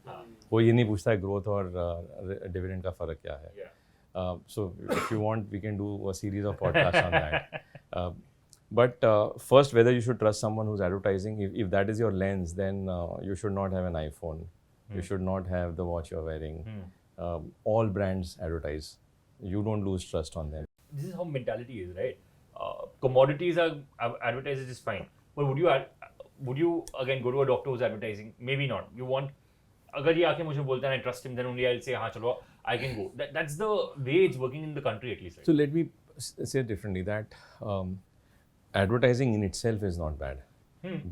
कोई ये नहीं पूछता है ग्रोथ और डिविडेंड का फ़र्क क्या है. So if you want, we can do a series of podcasts on that. But first, whether you should trust someone who's advertising, if that is your lens, then you should not have an iPhone. You should not have the watch you're wearing. All brands advertise. You don't lose trust on them. This is how mentality is, right? Commodities are advertised is fine, but would you again go to a doctor who's advertising? Maybe not. You want, अगर ये आके मुझे बोलता है I trust him, then only I'll say हाँ चलो I can go. That's the way it's working in the country at least. Right? So let me say it differently that advertising in itself is not bad.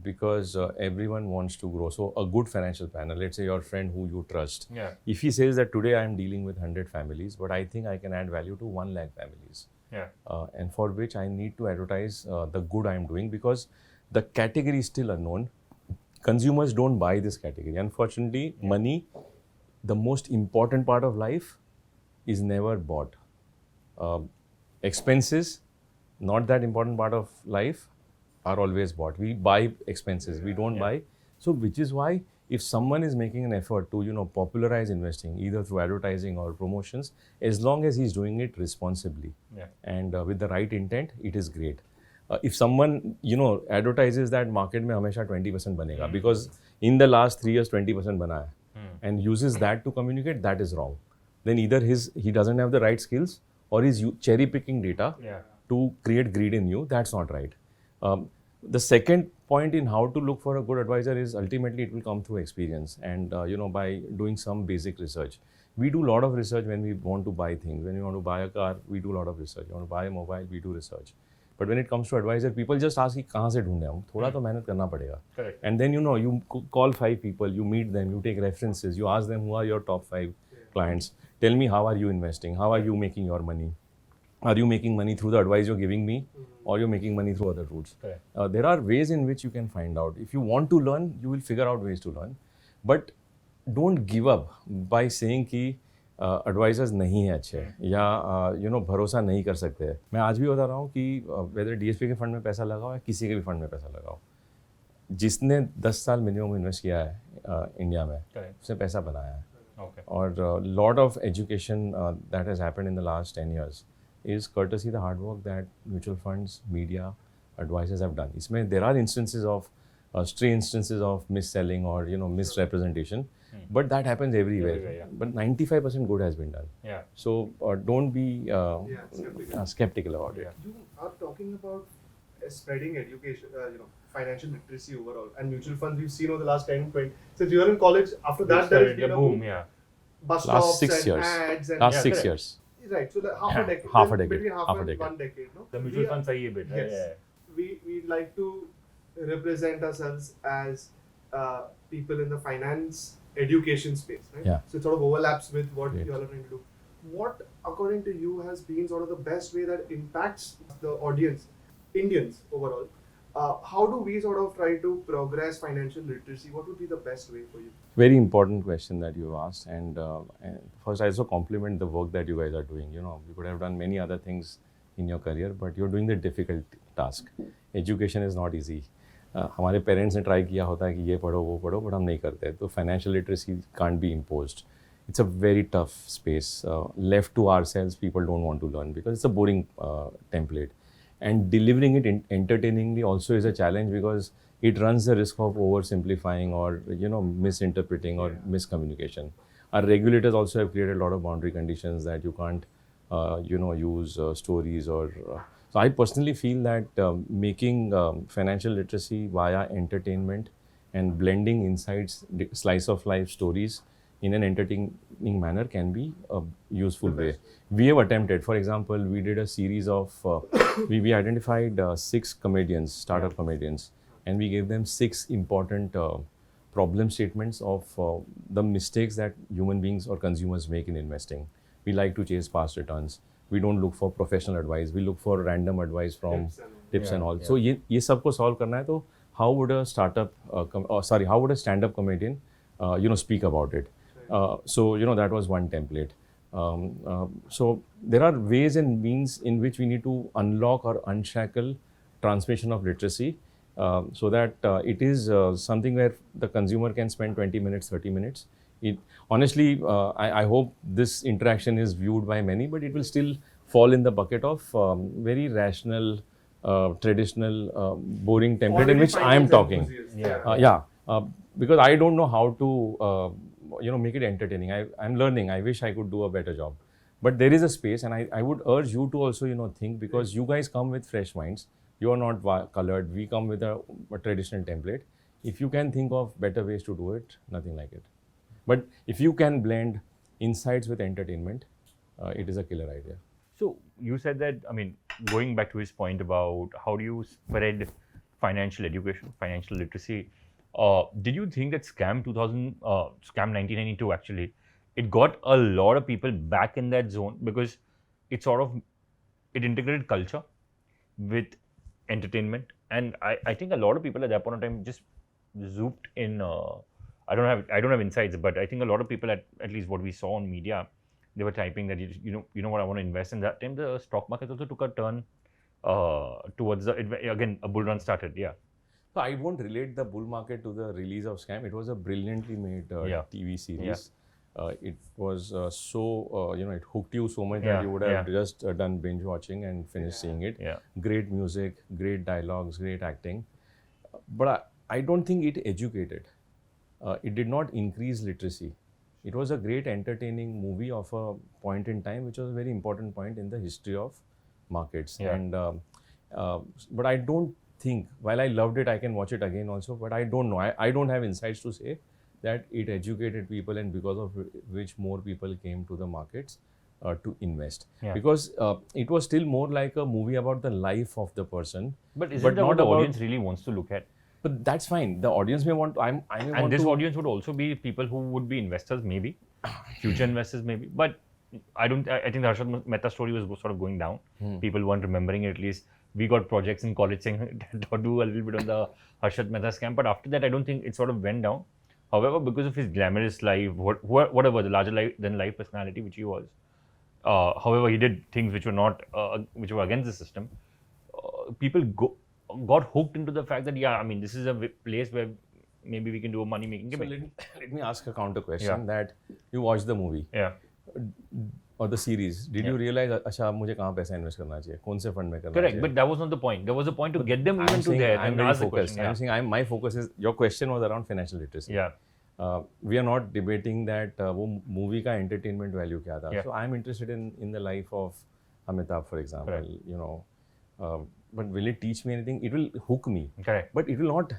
Because everyone wants to grow. So a good financial planner, let's say your friend who you trust, if he says that today I am dealing with 100 families, but I think I can add value to 1 lakh families, and for which I need to advertise the good I am doing, because the category is still unknown. Consumers don't buy this category. Unfortunately, money, the most important part of life, is never bought. Expenses, not that important part of life, are always bought. We buy expenses, we don't buy. So which is why if someone is making an effort to, popularize investing, either through advertising or promotions, as long as he's doing it responsibly and with the right intent, it is great. If someone, advertises that market mein hamesha 20% banega, because in the last 3 years 20% bana hai, and uses that to communicate, that is wrong. Then either he doesn't have the right skills, or he's cherry picking data to create greed in you. That's not right. The second point in how to look for a good advisor is ultimately it will come through experience and by doing some basic research. We do a lot of research when we want to buy things. When we want to buy a car, we do a lot of research. You want to buy a mobile, we do research. But when it comes to advisor, people just ask कि कहाँ से ढूंढे हम, थोड़ा तो मेहनत करना पड़ेगा. And then you call 5 people, you meet them, you take references, you ask them who are your top 5 clients. Tell me, how are you investing? How are you making your money? Are you making money through the advice you're giving me, or you're making money through other routes? There are ways in which you can find out. If you want to learn, you will figure out ways to learn. But don't give up by saying कि advisors नहीं है अच्छे या भरोसा नहीं कर सकते. मैं आज भी बता रहा हूँ कि whether DSP के फंड में पैसा लगाओ या किसी के भी फंड में पैसा लगाओ, जिसने 10 साल मिनिमम इन्वेस्ट किया है इंडिया में, उसने पैसा बनाया है. और lot of education that has happened in the last 10 years is courtesy the hard work that mutual funds, media, advisors have done. इसमें there are instances of stray instances of mis-selling or misrepresentation, but that happens everywhere. But 95% good has been done. So don't be skeptical about it. You are talking about spreading education, financial literacy overall, and mutual funds we've seen over the last 10, 20. Since you were in college, after that there has been a boom. Bus Last stops 6 and years. ads and Last 6 years. Right, so half a decade. Half a decade. Between half and 1 decade. No? The mutual funds are a bit. Yes. We like to represent ourselves as people in the finance education space, right? So it sort of overlaps with what you all are trying to do. What, according to you, has been sort of the best way that impacts the audience, Indians overall? How do we sort of try to progress financial literacy? What would be the best way for you? Very important question that you asked. And first, I also compliment the work that you guys are doing. You could have done many other things in your career, but you're doing the difficult task. Education is not easy. हमारे parents ने try किया होता है कि ये पढ़ो वो पढ़ो, बट हम नहीं करते. तो financial literacy can't be imposed. It's a very tough space. Left to ourselves, people don't want to learn because it's a boring template. And delivering it entertainingly also is a challenge because it runs the risk of oversimplifying or misinterpreting or miscommunication. Our regulators also have created a lot of boundary conditions that you can't use stories or so I personally feel that making financial literacy via entertainment and blending insights, slice of life stories in an entertaining manner can be a useful way. We have attempted, for example, we did a series of, we identified 6 comedians, startup comedians, and we gave them 6 important problem statements of the mistakes that human beings or consumers make in investing. We like to chase fast returns. We don't look for professional advice. We look for random advice from tips and all. So ये सबको solve करना है तो how would a startup, how would a stand-up comedian, speak about it? So that was one template. So there are ways and means in which we need to unlock or unshackle transmission of literacy, so that it is something where the consumer can spend 20 minutes, 30 minutes. Honestly, I hope this interaction is viewed by many, but it will still fall in the bucket of very rational, traditional, boring template in which I am talking. Because I don't know how to make it entertaining. I'm learning. I wish I could do a better job. But there is a space, and I would urge you to also think, because you guys come with fresh minds. You are not colored. We come with a traditional template. If you can think of better ways to do it, nothing like it. But if you can blend insights with entertainment, it is a killer idea. So you said that, going back to his point about how do you spread financial education, financial literacy, did you think that scam 1992 actually, it got a lot of people back in that zone because it integrated culture with entertainment, and I think a lot of people at that point of time just zooped in. I don't have insights, but I think a lot of people at least what we saw on media, they were typing that you know what, I want to invest. And that time the stock market also took a turn towards again a bull run started. Yeah. So I won't relate the bull market to the release of Scam. It was a brilliantly made TV series. It was it hooked you so much that you would have just done binge watching and finished seeing it. Great music, great dialogues, great acting. But I don't think it educated. It did not increase literacy. It was a great entertaining movie of a point in time, which was a very important point in the history of markets. And but I don't think, while I loved it, I can watch it again also, but I don't know. I don't have insights to say that it educated people, and because of which more people came to the markets to invest. Because it was still more like a movie about the life of the person. But isn't that what the audience really wants to look at? But that's fine. The audience may want. And this audience would also be people who would be investors, maybe future investors, maybe. But I think the Harshad Mehta story was sort of going down. People weren't remembering it. At least we got projects in college saying do a little bit on the Harshad Mehta scam. But after that, I don't think it sort of went down. However, because of his glamorous life, whatever, the larger than life personality which he was, however, he did things which were not, which were against the system. People got hooked into the fact that this is a place where maybe we can do a money making gimmick. So let me ask a counter question. That you watched the movie, or the series. Did you realize, अच्छा मुझे कहाँ पैसा invest करना चाहिए, कौन से fund में करना चाहिए? Correct, but that was not the point. There was a point to get them even to there. I'm very focused. I'm saying my focus is, your question was around financial literacy. We are not debating that वो movie का entertainment value क्या था. So I'm interested in the life of Amitabh, for example. But will it teach me anything? It will hook me. Correct. But it will not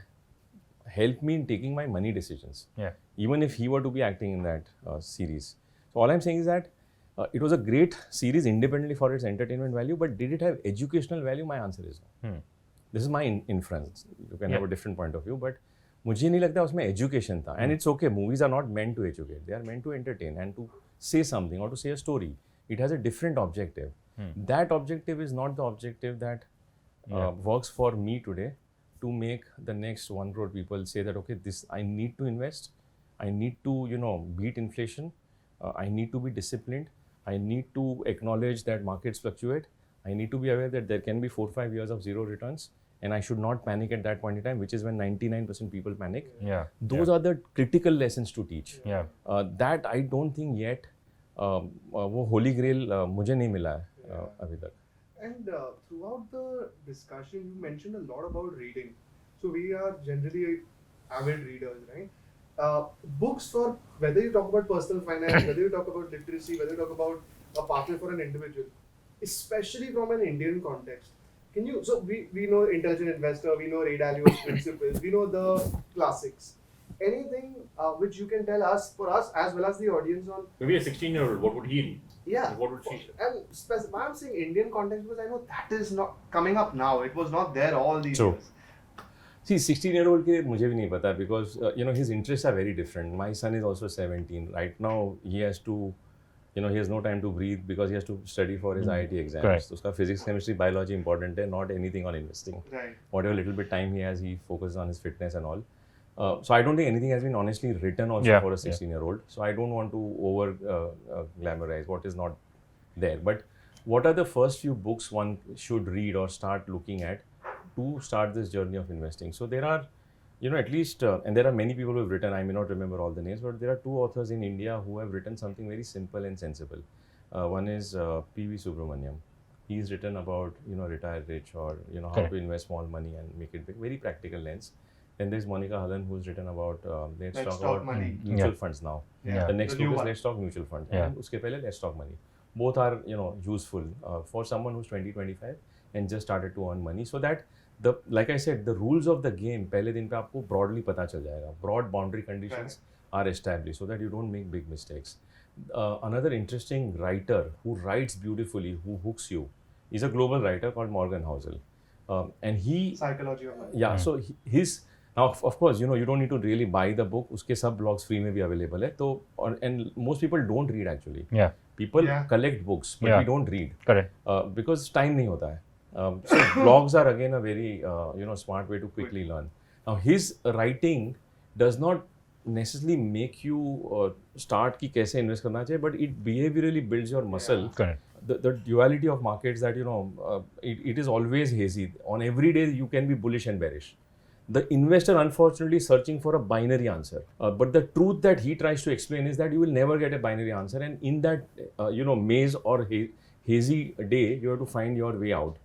help me in taking my money decisions. Even if he were to be acting in that series. So all I'm saying is that it was a great series independently for its entertainment value, but did it have educational value? My answer is no. This is my inference. You can have a different point of view, but मुझे नहीं लगता उसमें education था. And it's okay. Movies are not meant to educate. They are meant to entertain and to say something or to say a story. It has a different objective. That objective is not the objective that works for me today to make the next 1 crore people say that, okay, this I need to invest. I need to, beat inflation. I need to be disciplined. I need to acknowledge that markets fluctuate. I need to be aware that there can be 4-5 years of zero returns, and I should not panic at that point in time, which is when 99% people panic. Those are the critical lessons to teach. That I don't think yet वो holy grail मुझे नहीं मिला है अभी तक. And throughout the discussion, you mentioned a lot about reading. So we are generally avid readers, right? Books, for whether you talk about personal finance, whether you talk about literacy, whether you talk about a pathway for an individual, especially from an Indian context. So we know Intelligent Investor, we know Ray Dalio's Principles, we know the classics. Anything which you can tell us, for us as well as the audience on? Maybe a 16-year-old, what would he read? What would she? And why I'm saying Indian context, because I know that is not coming up now. It was not there all these years. See, 16-year-old के मुझे भी नहीं पता, because his interests are very different. My son is also 17 right now. He has to he has no time to breathe because he has to study for his IIT exams. Correct. So uska physics, chemistry, biology important hai, not anything on investing. Right. Whatever little bit time he has, he focuses on his fitness and all. So I don't think anything has been honestly written also for a 16-year-old. So I don't want to over glamorize what is not there. But what are the first few books one should read or start looking at to start this journey of investing? So there are, at least, and there are many people who have written, I may not remember all the names, but there are 2 authors in India who have written something very simple and sensible. One is P.V. Subramaniam. He's written about, retire rich or, how to invest small money and make it big, very practical lens. Then there's Monica Hallan, who's written about, let's talk about money. mutual funds now. Yeah. The next The new book is one. Let's Talk Mutual Fund. Yeah. And uske pehle Let's Talk Money. Both are, useful for someone who's 20, 25 and just started to earn money. So that, like I said, the rules of the game, pehle din pe aapko broadly pata chal jayega. Broad boundary conditions are established so that you don't make big mistakes. Another interesting writer who writes beautifully, who hooks you, is a global writer called Morgan Housel. And he... Psychology of money. Yeah, so his... Now, of course, you don't need to really buy the book. Uske sub blogs free mein bhi available hai. So, and most people don't read actually. Yeah. People collect books, but we don't read. Correct. Because time nahi hota hai. So blogs are again a very, smart way to quickly learn. Now, his writing does not necessarily make you start ki kaise invest karna chahiye, but it behaviorally builds your muscle. Correct. The duality of markets that, it is always hazy. On every day, you can be bullish and bearish. The investor, unfortunately, is searching for a binary answer. But the truth that he tries to explain is that you will never get a binary answer. And in that, maze or hazy day, you have to find your way out.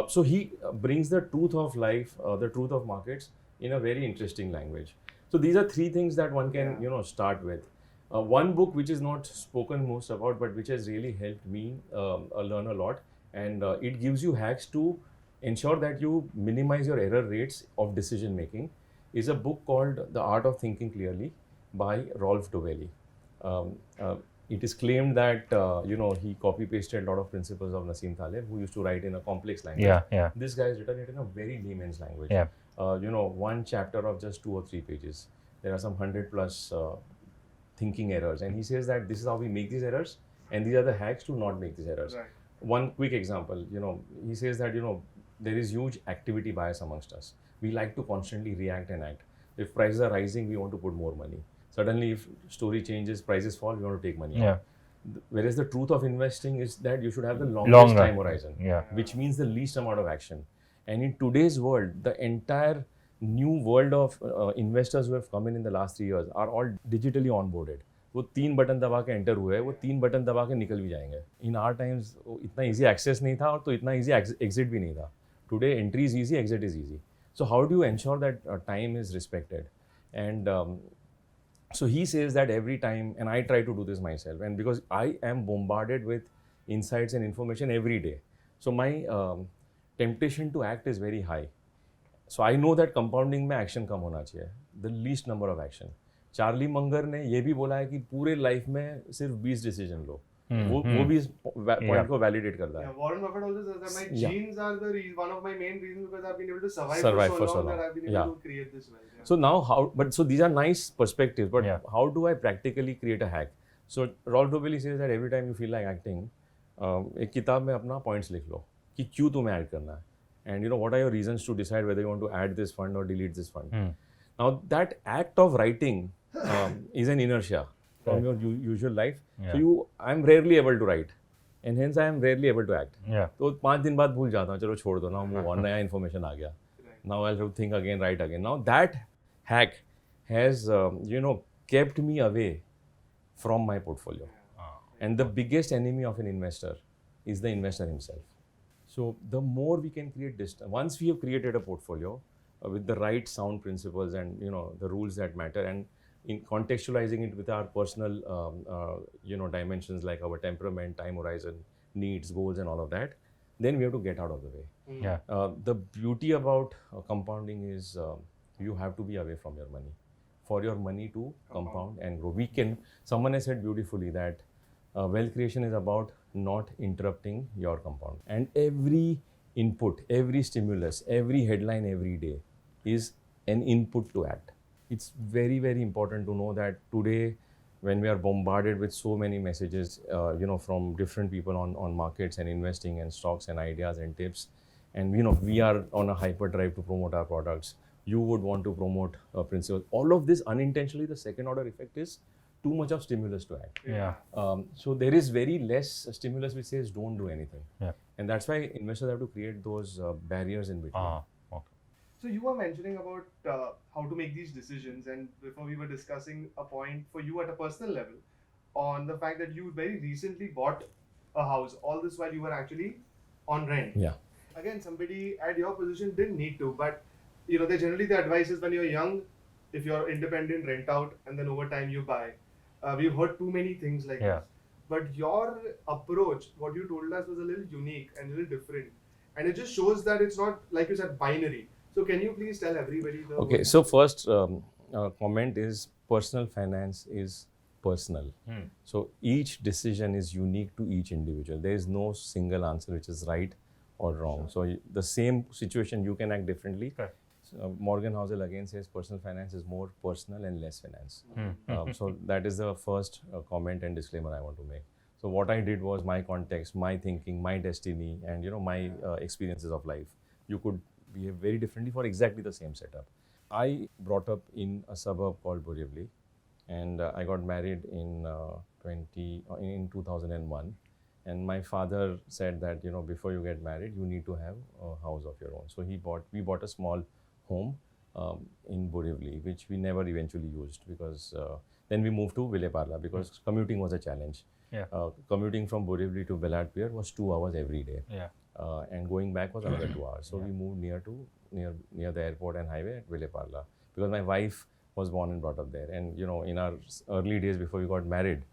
So he brings the truth of life, the truth of markets in a very interesting language. So these are 3 things that one can, start with. One book which is not spoken most about, but which has really helped me learn a lot. And it gives you hacks to ensure that you minimize your error rates of decision making, is a book called The Art of Thinking Clearly by Rolf Doveli. It is claimed that, he copy-pasted a lot of principles of Nassim Taleb, who used to write in a complex language. Yeah. This guy has written it in a very layman's language. Yeah. One chapter of just 2 or 3 pages. There are some 100 plus thinking errors. And he says that this is how we make these errors, and these are the hacks to not make these errors. Right. One quick example, he says that, there is huge activity bias amongst us. We like to constantly react and act. If prices are rising, we want to put more money. Suddenly, if story changes, prices fall, we want to take money out. Whereas the truth of investing is that you should have the longest time horizon, which means the least amount of action. And in today's world, the entire new world of investors who have come in the last 3 years are all digitally onboarded. वो 3 button दबा के enter हुए, वो 3 button दबा के निकल भी जाएंगे. इन आवर टाइम्स इतना इजी एक्सेस नहीं था और तो इतना इजी एग्जिट भी नहीं था. Today, entry is easy, exit is easy. So how do you ensure that time is respected? And so he says that every time, and I try to do this myself, and because I am bombarded with insights and information every day. So my temptation to act is very high. So I know that compounding में action कम होना चाहिए. The least number of action. Charlie Munger ने ये भी बोला है कि पूरे लाइफ में सिर्फ 20 डिसीजन लो. वो भी इस पॉइंट को वैलिडेट करता है. Warren Buffett also says that my genes are one of my main reasons because I've been able to survive for so long that I've been able to create this wealth. So now so these are nice perspectives, but how do I practically create a hack? So Rolf Doveli says that every time you feel like acting, एक किताब में अपना points लिख लो कि क्यों तुम्हें add करना है. And what are your reasons to decide whether you want to add this fund or delete this fund. Now that act of writing is an inertia from your usual life. So I'm rarely able to write, and hence I am rarely able to act. तो 5 दिन बाद भूल जाता हूँ, चलो छोड़ दो ना, वो नया information आ गया. Now I'll have to think again, write again. Now that hack has kept me away from my portfolio. And the biggest enemy of an investor is the investor himself. So the more we can create distance, once we have created a portfolio with the right sound principles and the rules that matter, and in contextualizing it with our personal dimensions like our temperament, time horizon, needs, goals, and all of that, then we have to get out of the way. The beauty about compounding is you have to be away from your money for your money to compound and grow. Someone has said beautifully that wealth creation is about not interrupting your compound. And every input, every stimulus, every headline every day is an input to act. It's very, very important to know that today when we are bombarded with so many messages, from different people on markets and investing and stocks and ideas and tips, and we are on a hyperdrive to promote our products. You would want to promote principles. All of this unintentionally, the second order effect is too much of stimulus to act. So there is very less stimulus which says don't do anything. And that's why investors have to create those barriers in between. So you were mentioning about how to make these decisions, and before we were discussing a point for you at a personal level on the fact that you very recently bought a house. All this while you were actually on rent. Again, somebody at your position didn't need to, but they generally, the advice is when you're young, if you're independent, rent out, and then over time you buy. We've heard too many things like this. But your approach, what you told us, was a little unique and a little different. And it just shows that it's not, like you said, binary. So can you please tell everybody the... Okay, so first comment is personal finance is personal. So each decision is unique to each individual. There is no single answer which is right or wrong. So the same situation you can act differently. Morgan Housel again says personal finance is more personal and less finance. So that is the first comment and disclaimer I want to make. So what I did was my context, my thinking, my destiny, and my experiences of life. You could behave very differently for exactly the same setup. I brought up in a suburb called Borivali, and I got married in 2001. And my father said that before you get married, you need to have a house of your own. So we bought a small home in Borivali, which we never eventually used, because then we moved to Ville Parla because commuting was a challenge. Commuting from Borivali to Bellad Pier was 2 hours every day. And going back was another 2 hours. So we moved near the airport and highway at Ville Parla, because my wife was born and brought up there. And in our early days before we got married,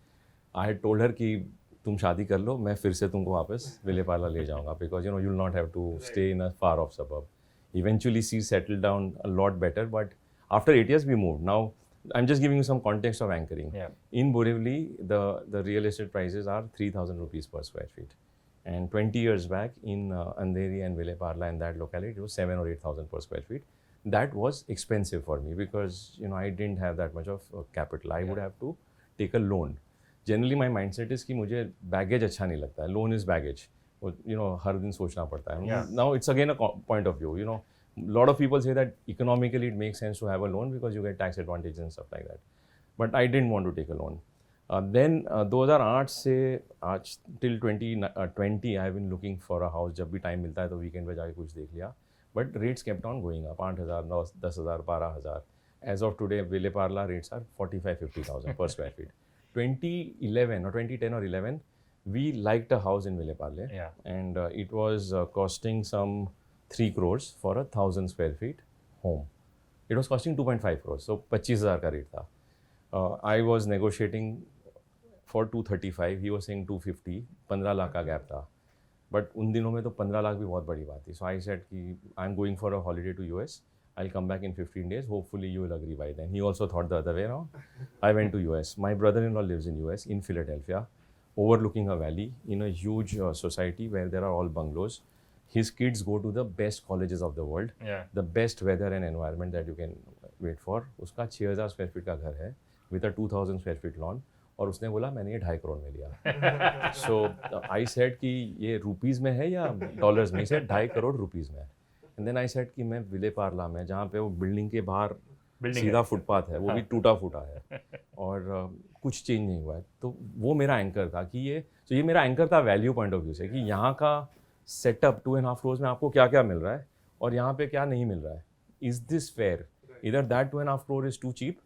I had told her कि तुम शादी कर लो, मैं फिर से तुमको वापस विले पार्ला ले जाऊंगा, because you'll not have to stay in a far off suburb. Eventually she settled down a lot better, but after 8 years we moved. Now I'm just giving you some context of anchoring. In Borivali, the real estate prices are 3,000 rupees per square feet. And 20 years back in Andheri and Ville Parla, in that locality, it was 7,000 or 8,000 per square feet. That was expensive for me because I didn't have that much of capital. I would have to take a loan. Generally my mindset is कि मुझे baggage अच्छा नहीं लगता है. Loan is baggage. हर दिन सोचना पड़ता है. Now it's again a point of view. A lot of people say that economically it makes sense to have a loan because you get tax advantages and stuff like that. But I didn't want to take a loan. Then 2008 से आज till 2020 I have been looking for a house. जब भी time मिलता है तो weekend पे जाके कुछ देख लिया. But rates kept on going up. 8,000, 10,000, 12,000. As of today, Ville Parla rates are 45,000-50,000 per square feet. 2011 or 2010 or 11, we liked a house in Ville Parle, and it was costing some 3 crores for 1,000 square feet home. It was costing 2.5 crores, so 25,000 ka rate tha. I was negotiating for 235, he was saying 250, 15 lakh ka gap tha. But उन दिनों में तो 15 लाख भी बहुत बड़ी बात थी. So I said कि I'm going for a holiday to US. I'll come back in 15 days. Hopefully you will agree by then. He also thought the other way around. I went to US. My brother-in-law lives in US, in Philadelphia, overlooking a valley in a huge society where there are all bungalows. His kids go to the best colleges of the world. The best weather and environment that you can wait for. उसका 6,000 square feet का घर है with a 2,000 square feet lawn. और उसने बोला मैंने ये 2.5 करोड़ में लिया. So I said कि ये रुपीस में है या डॉलर्स में? He said 2.5 करोड़ रुपीस में. And then I said कि मैं विले पार्ला में, जहाँ पे वो बिल्डिंग के बाहर सीधा फुटपाथ है, वो भी टूटा फूटा है और कुछ चेंज नहीं हुआ है. तो वो मेरा एंकर था कि ये मेरा एंकर था वैल्यू पॉइंट ऑफ व्यू से, कि यहाँ का सेटअप 2.5 crores में आपको क्या क्या मिल रहा है और यहाँ पे क्या नहीं मिल रहा है. Is this fair? इधर that 2.5 crore is too cheap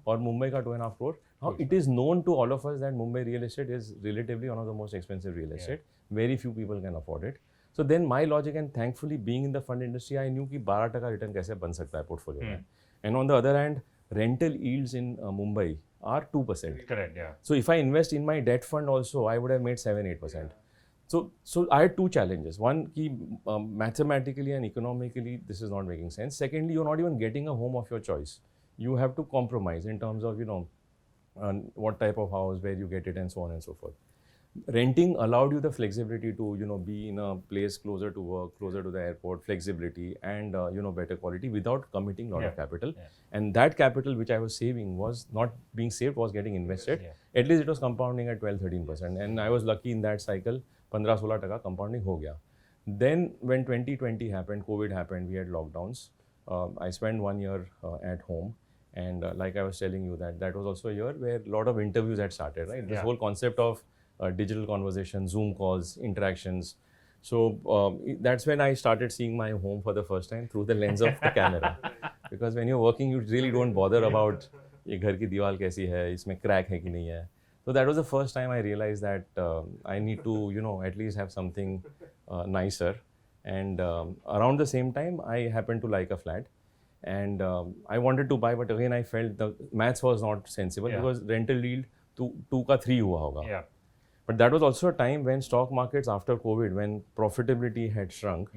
और मुंबई का 2.5 crore. Now it is known to all of us that Mumbai real estate is relatively one of the most expensive real estate. Very few people can afford it. So then my logic, and thankfully being in the fund industry, I knew कि 12% return कैसे बन सकता है portfolio में. And on the other hand, rental yields in Mumbai are 2%. Correct, yeah. So if I invest in my debt fund also, I would have made 7-8%. So I had two challenges. One, कि mathematically and economically this is not making sense. Secondly, you're not even getting a home of your choice. You have to compromise in terms of what type of house, where you get it, and so on and so forth. renting allowed you the flexibility to, you know, be in a place closer to work, closer to the airport, flexibility and, you know, better quality without committing a lot of capital. And that capital which I was saving was not being saved, was getting invested. At least it was compounding at 12-13%. And I was lucky in that cycle, 15-16% compounding ho gaya. Then when 2020 happened, COVID happened, we had lockdowns. I spent 1 year at home. And like I was telling you, that was also a year where a lot of interviews had started, right? This whole concept of digital conversation, Zoom calls, interactions. So that's when I started seeing my home for the first time through the lens of the camera. Because when you're working, you really don't bother about ये घर की दीवार कैसी है, इसमें crack है कि नहीं है. So that was the first time I realized that I need to, you know, at least have something nicer. And around the same time, I happened to like a flat. And I wanted to buy, but again, I felt the maths was not sensible because rental yield 2 का 3 हुआ होगा. Yeah. But that was also a time when stock markets after COVID, when profitability had shrunk,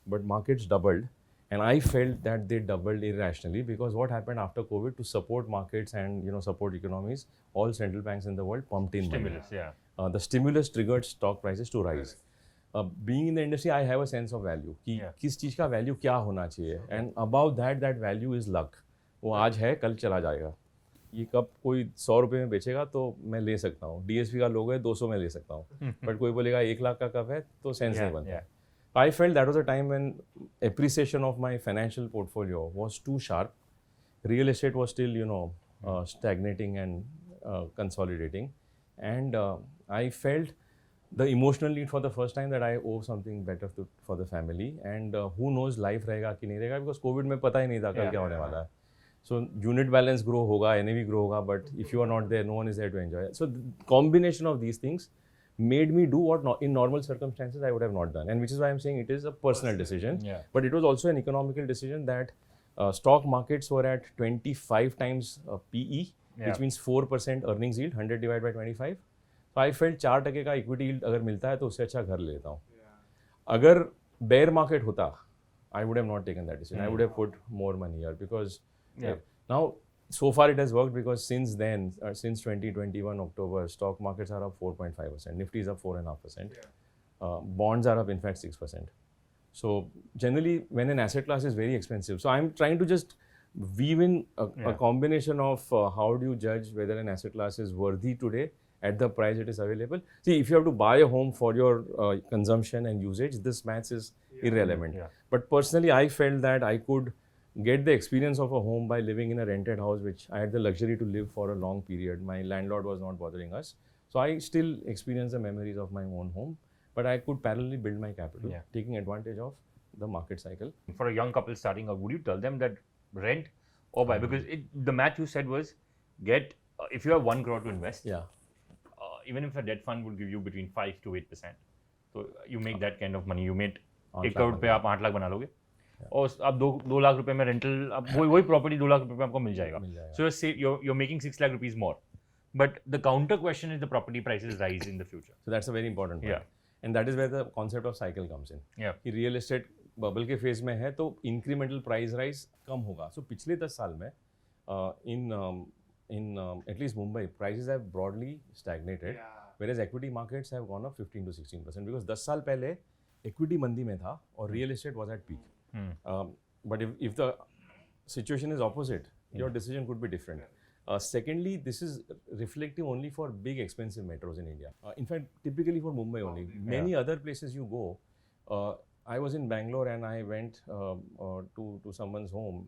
but markets doubled. And I felt that they doubled irrationally because what happened after COVID to support markets and, you know, support economies, all central banks in the world pumped in Stimulus, money. The stimulus triggered stock prices to rise. Being in the industry, I have a sense of value. कि किस चीज़ का value क्या होना चाहिए. And above that, that value is luck. वो आज है, कल चला जाएगा. ये कप कोई 100 रुपये में बेचेगा तो मैं ले सकता हूँ. DSP का लोगो है 200 में ले सकता हूँ. बट कोई बोलेगा 1 लाख का कप है तो सेंस नहीं बनता. I felt that was a time when appreciation of my financial portfolio was too sharp. Real estate was still, you know, stagnating and consolidating. And I felt the emotional need for the first time that I owe something better for the family. And who knows life रहेगा कि नहीं रहेगा because COVID में पता ही नहीं था कल क्या होने वाला है. So unit balance grow होगा, NAV grow होगा, but if you are not there, no one is there to enjoy it. So the combination of these things made me do what in normal circumstances I would have not done, and which is why I'm saying it is a personal decision. But it was also an economical decision that stock markets were at 25 times PE, which means 4% earnings yield, 100 divided by 25. So I felt 4% का equity yield अगर मिलता है तो उससे अच्छा घर लेता हूँ. अगर bear market होता, I would have not taken that decision. I would have put more money here because now so far it has worked because since then, since 2021 October, stock markets are up 4.5%, Nifty is up 4.5%, bonds are up in fact 6%. So generally when an asset class is very expensive, so I'm trying to just weave in a combination of how do you judge whether an asset class is worthy today at the price it is available. See, if you have to buy a home for your consumption and usage, this maths is irrelevant. But personally, I felt that I could get the experience of a home by living in a rented house, which I had the luxury to live for a long period. My landlord was not bothering us. So I still experience the memories of my own home, but I could parallelly build my capital, taking advantage of the market cycle. For a young couple starting out, would you tell them that rent or buy? Because the math you said was get, if you have 1 crore to invest, even if a debt fund would give you between 5 to 8%, so you make that kind of money. You made 1 crore पे आप 8 लाख बना लोगे और आप 2 लाख रुपए में rental, आप वही प्रॉपर्टी 2 लाख रुपए में आपको मिल जाएगा. So you're making 6 lakh rupees more. But the counter question is the property prices rise in the future. So that's a very important point. And that is where the concept of cycle comes in. कि real estate bubble के phase में है तो incremental price rise कम होगा. So पिछले 10 साल में in at least Mumbai, prices have broadly stagnated, whereas equity markets have gone up 15 to 16% because 10 साल पहले equity मंदी में था और real estate was at peak. But if the situation is opposite, your decision could be different. Secondly, this is reflective only for big expensive metros in India. In fact, typically for Mumbai only. Many other places you go, I was in Bangalore and I went to someone's home.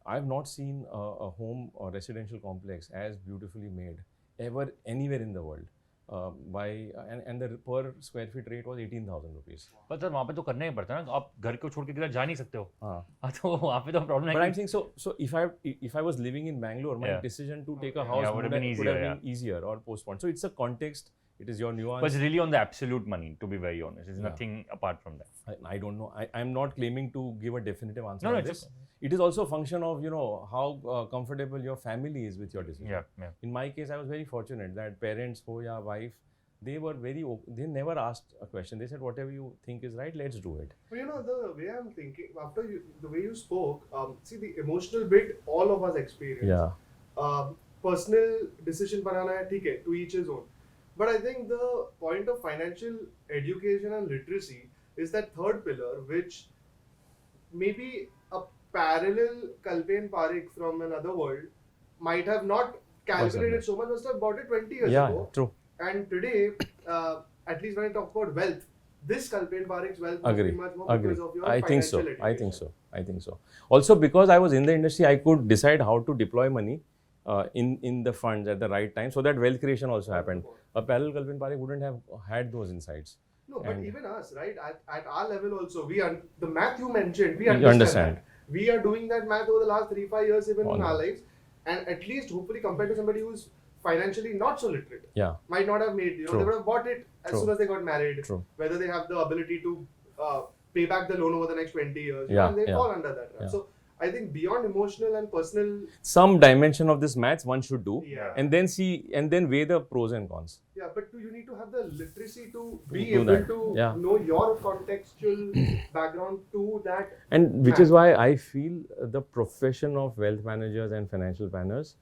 I have not seen a home or residential complex as beautifully made ever anywhere in the world. And the per square feet rate was 18,000 rupees. पर sir वहाँ पे तो करना ही पड़ता है ना, आप घर को छोड़ के किधर जा नहीं सकते हो. हाँ तो वहाँ पे तो प्रॉब्लम है. But I'm saying so if I was living in Bangalore, my decision to take a house would have been easier or postponed. So it's a context. It is your nuance. But it's really on the absolute money, to be very honest. It's nothing apart from that. I don't know. I'm not claiming to give a definitive answer on this. It is also a function of, you know, how comfortable your family is with your decision. In my case, I was very fortunate that parents, ho ya wife, they were they never asked a question. They said, whatever you think is right, let's do it. But you know, the way I'm thinking, the way you spoke, see the emotional bit, all of us experience. Personal decision banana hai, theek hai, to each his own. But I think the point of financial education and literacy is that third pillar, which maybe a parallel Kalpen Parekh from another world might have not calculated so much, must have bought it 20 years ago. Yeah, true. And today, at least when I talk about wealth, this Kalpen Parekh's wealth must be much more because of your financial education. I think so. Also, because I was in the industry, I could decide how to deploy money in the funds at the right time, so that wealth creation also happened. A parallel Kalpen Parekh wouldn't have had those insights. No, but even us, right? At our level also, the math you mentioned, we understand. That. We are doing that math over the last 3-5 years even in our lives, and at least hopefully compared to somebody who's financially not so literate, might not have made, they would have bought it as soon as they got married. Whether they have the ability to pay back the loan over the next 20 years, and they fall under that. Right? So I think beyond emotional and personal, some dimension of this maths one should do, and then see and then weigh the pros and cons. Yeah, but you need to have the literacy to be able to know your contextual background to that. And which is why I feel the profession of wealth managers and financial planners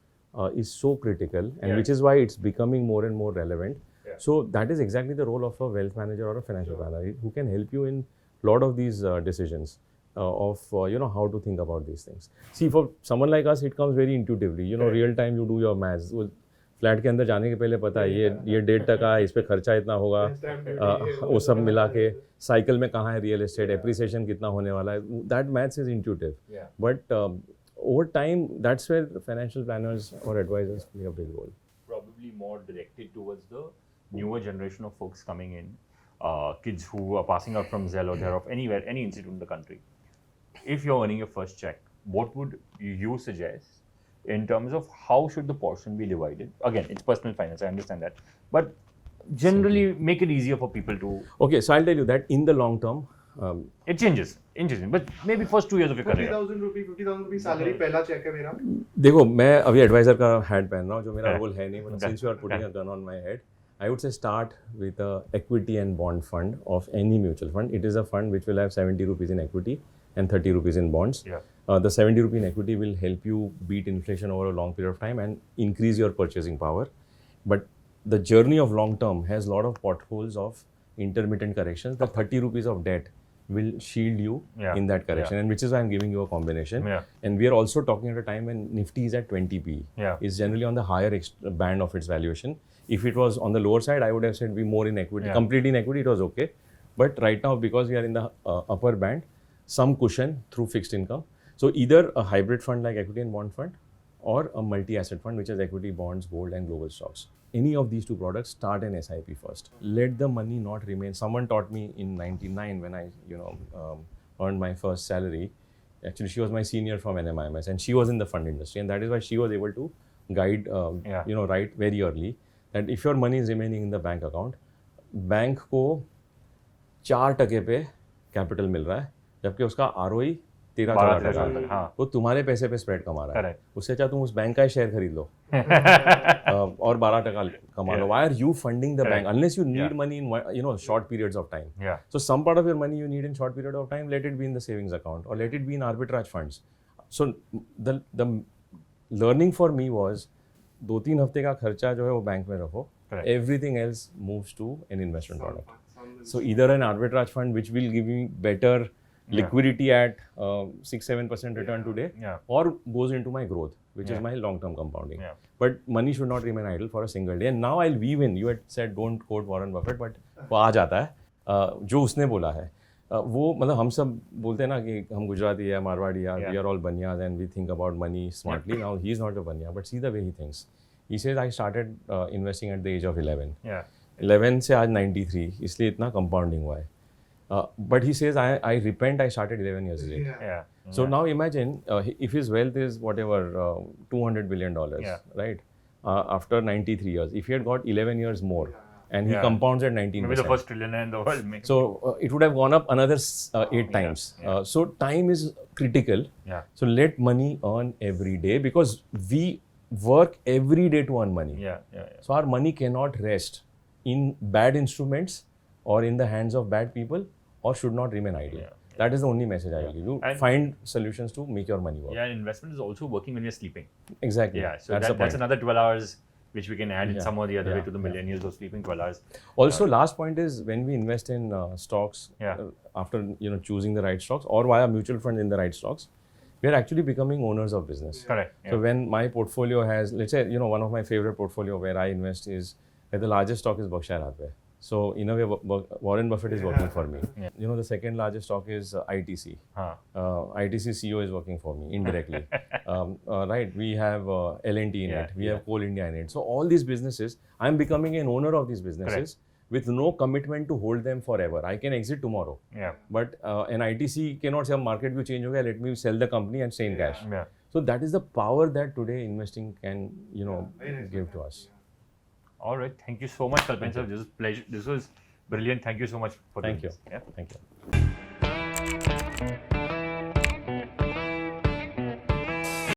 is so critical, and which is why it's becoming more and more relevant. So that is exactly the role of a wealth manager or a financial planner, who can help you in a lot of these decisions. Of how to think about these things. See, for someone like us, it comes very intuitively. Real time you do your maths. Flat के अंदर जाने के पहले पता है ये 1.5% इस पे खर्चा इतना होगा, वो सब मिला के साइकिल में कहाँ है रियल एस्टेट, एप्रिसिएशन कितना होने वाला है. That maths is intuitive, but over time that's where financial planners or advisors play a big role. Probably more directed towards the newer generation of folks coming in, kids who are passing out from Zell or they're of anywhere, any institute in the country. If you're earning your first check, what would you suggest in terms of how should the portion be divided? Again, it's personal finance, I understand that. But generally make it easier for people to... Okay, so I'll tell you that in the long term... it changes, but maybe first 2 years of your career. 50,000 rupee salary, पहला check है मेरा. देखो, मैं अभी advisor का hat पहन रहा हूँ, जो मेरा role है नहीं, but since you are putting a gun on my head, I would say start with a equity and bond fund of any mutual fund. It is a fund which will have 70 rupees in equity and 30 rupees in bonds. The 70 rupee in equity will help you beat inflation over a long period of time and increase your purchasing power. But the journey of long term has a lot of potholes of intermittent corrections. The 30 rupees of debt will shield you in that correction, and which is why I'm giving you a combination. And we are also talking at a time when Nifty is at 20 PE. It's generally on the higher band of its valuation. If it was on the lower side, I would have said be more in equity. Completely in equity, it was okay. But right now, because we are in the upper band, some cushion through fixed income. So either a hybrid fund like equity and bond fund, or a multi-asset fund, which is equity, bonds, gold, and global stocks. Any of these two products, start an SIP first. Let the money not remain. Someone taught me in '99 when I, earned my first salary. Actually, she was my senior from NMIMS, and she was in the fund industry, and that is why she was able to guide, right very early, that if your money is remaining in the bank account, bank को 4% पे capital मिल रहा है, जबकि उसका ROE 13-14% है, वो तुम्हारे पैसे पे स्प्रेड कमा रहा है. उससे अच्छा तुम उस बैंक का शेयर खरीद लो और 12% कमा लो. Why are you funding the bank unless you need money in short periods of time? So some part of your money you need in short period of time, let it be in the savings account or let it be in arbitrage funds. So the learning for me was 2-3 हफ्ते का खर्चा जो है वो bank में रखो. Everything else moves to an investment product. So either an arbitrage fund which will give you better liquidity at 6-7% return today, or goes into my growth, which is my long-term compounding. But money should not remain idle for a single day. And now I'll weave in. You had said don't quote Warren Buffett, but वो आ जाता है जो उसने बोला है. वो मतलब हम सब बोलते हैं ना कि हम गुजराती है, मारवाड़ी है, we are all banyas and we think about money smartly. Now he's not a banya, but see the way he thinks. He says I started investing at the age of 11. 11 से आज 93, इसलिए इतना compounding हुआ है. But he says, I repent I started 11 years late. So now imagine if his wealth is whatever, $200 billion, right? After 93 years, if he had got 11 years more and he compounds at 19%. Maybe the first trillionaire in the world. So it would have gone up another 8 times. So time is critical. So let money earn every day, because we work every day to earn money. So our money cannot rest in bad instruments or in the hands of bad people, or should not remain idle. That is the only message I will give you. And find solutions to make your money work. And investment is also working when you're sleeping. Exactly. So that's another 12 hours which we can add in some or the other way to the millennials who are sleeping 12 hours. Also, last point is when we invest in stocks, after choosing the right stocks or via mutual fund in the right stocks, we are actually becoming owners of business. Correct. So when my portfolio has, let's say, one of my favorite portfolio where I invest is where the largest stock is Berkshire Hathaway. So in a way, Warren Buffett is working for me. The second largest stock is ITC. ITC CEO is working for me indirectly. Right? We have L&T in it. We have Coal India in it. So all these businesses, I'm becoming an owner of these businesses with no commitment to hold them forever. I can exit tomorrow. But an ITC cannot say market will change. Let me sell the company and stay in cash. So that is the power that today investing can give to us. All right. Thank you so much, Kalpen sir. This was pleasure. This was brilliant. Thank you so much for Thank you. This. Thank you.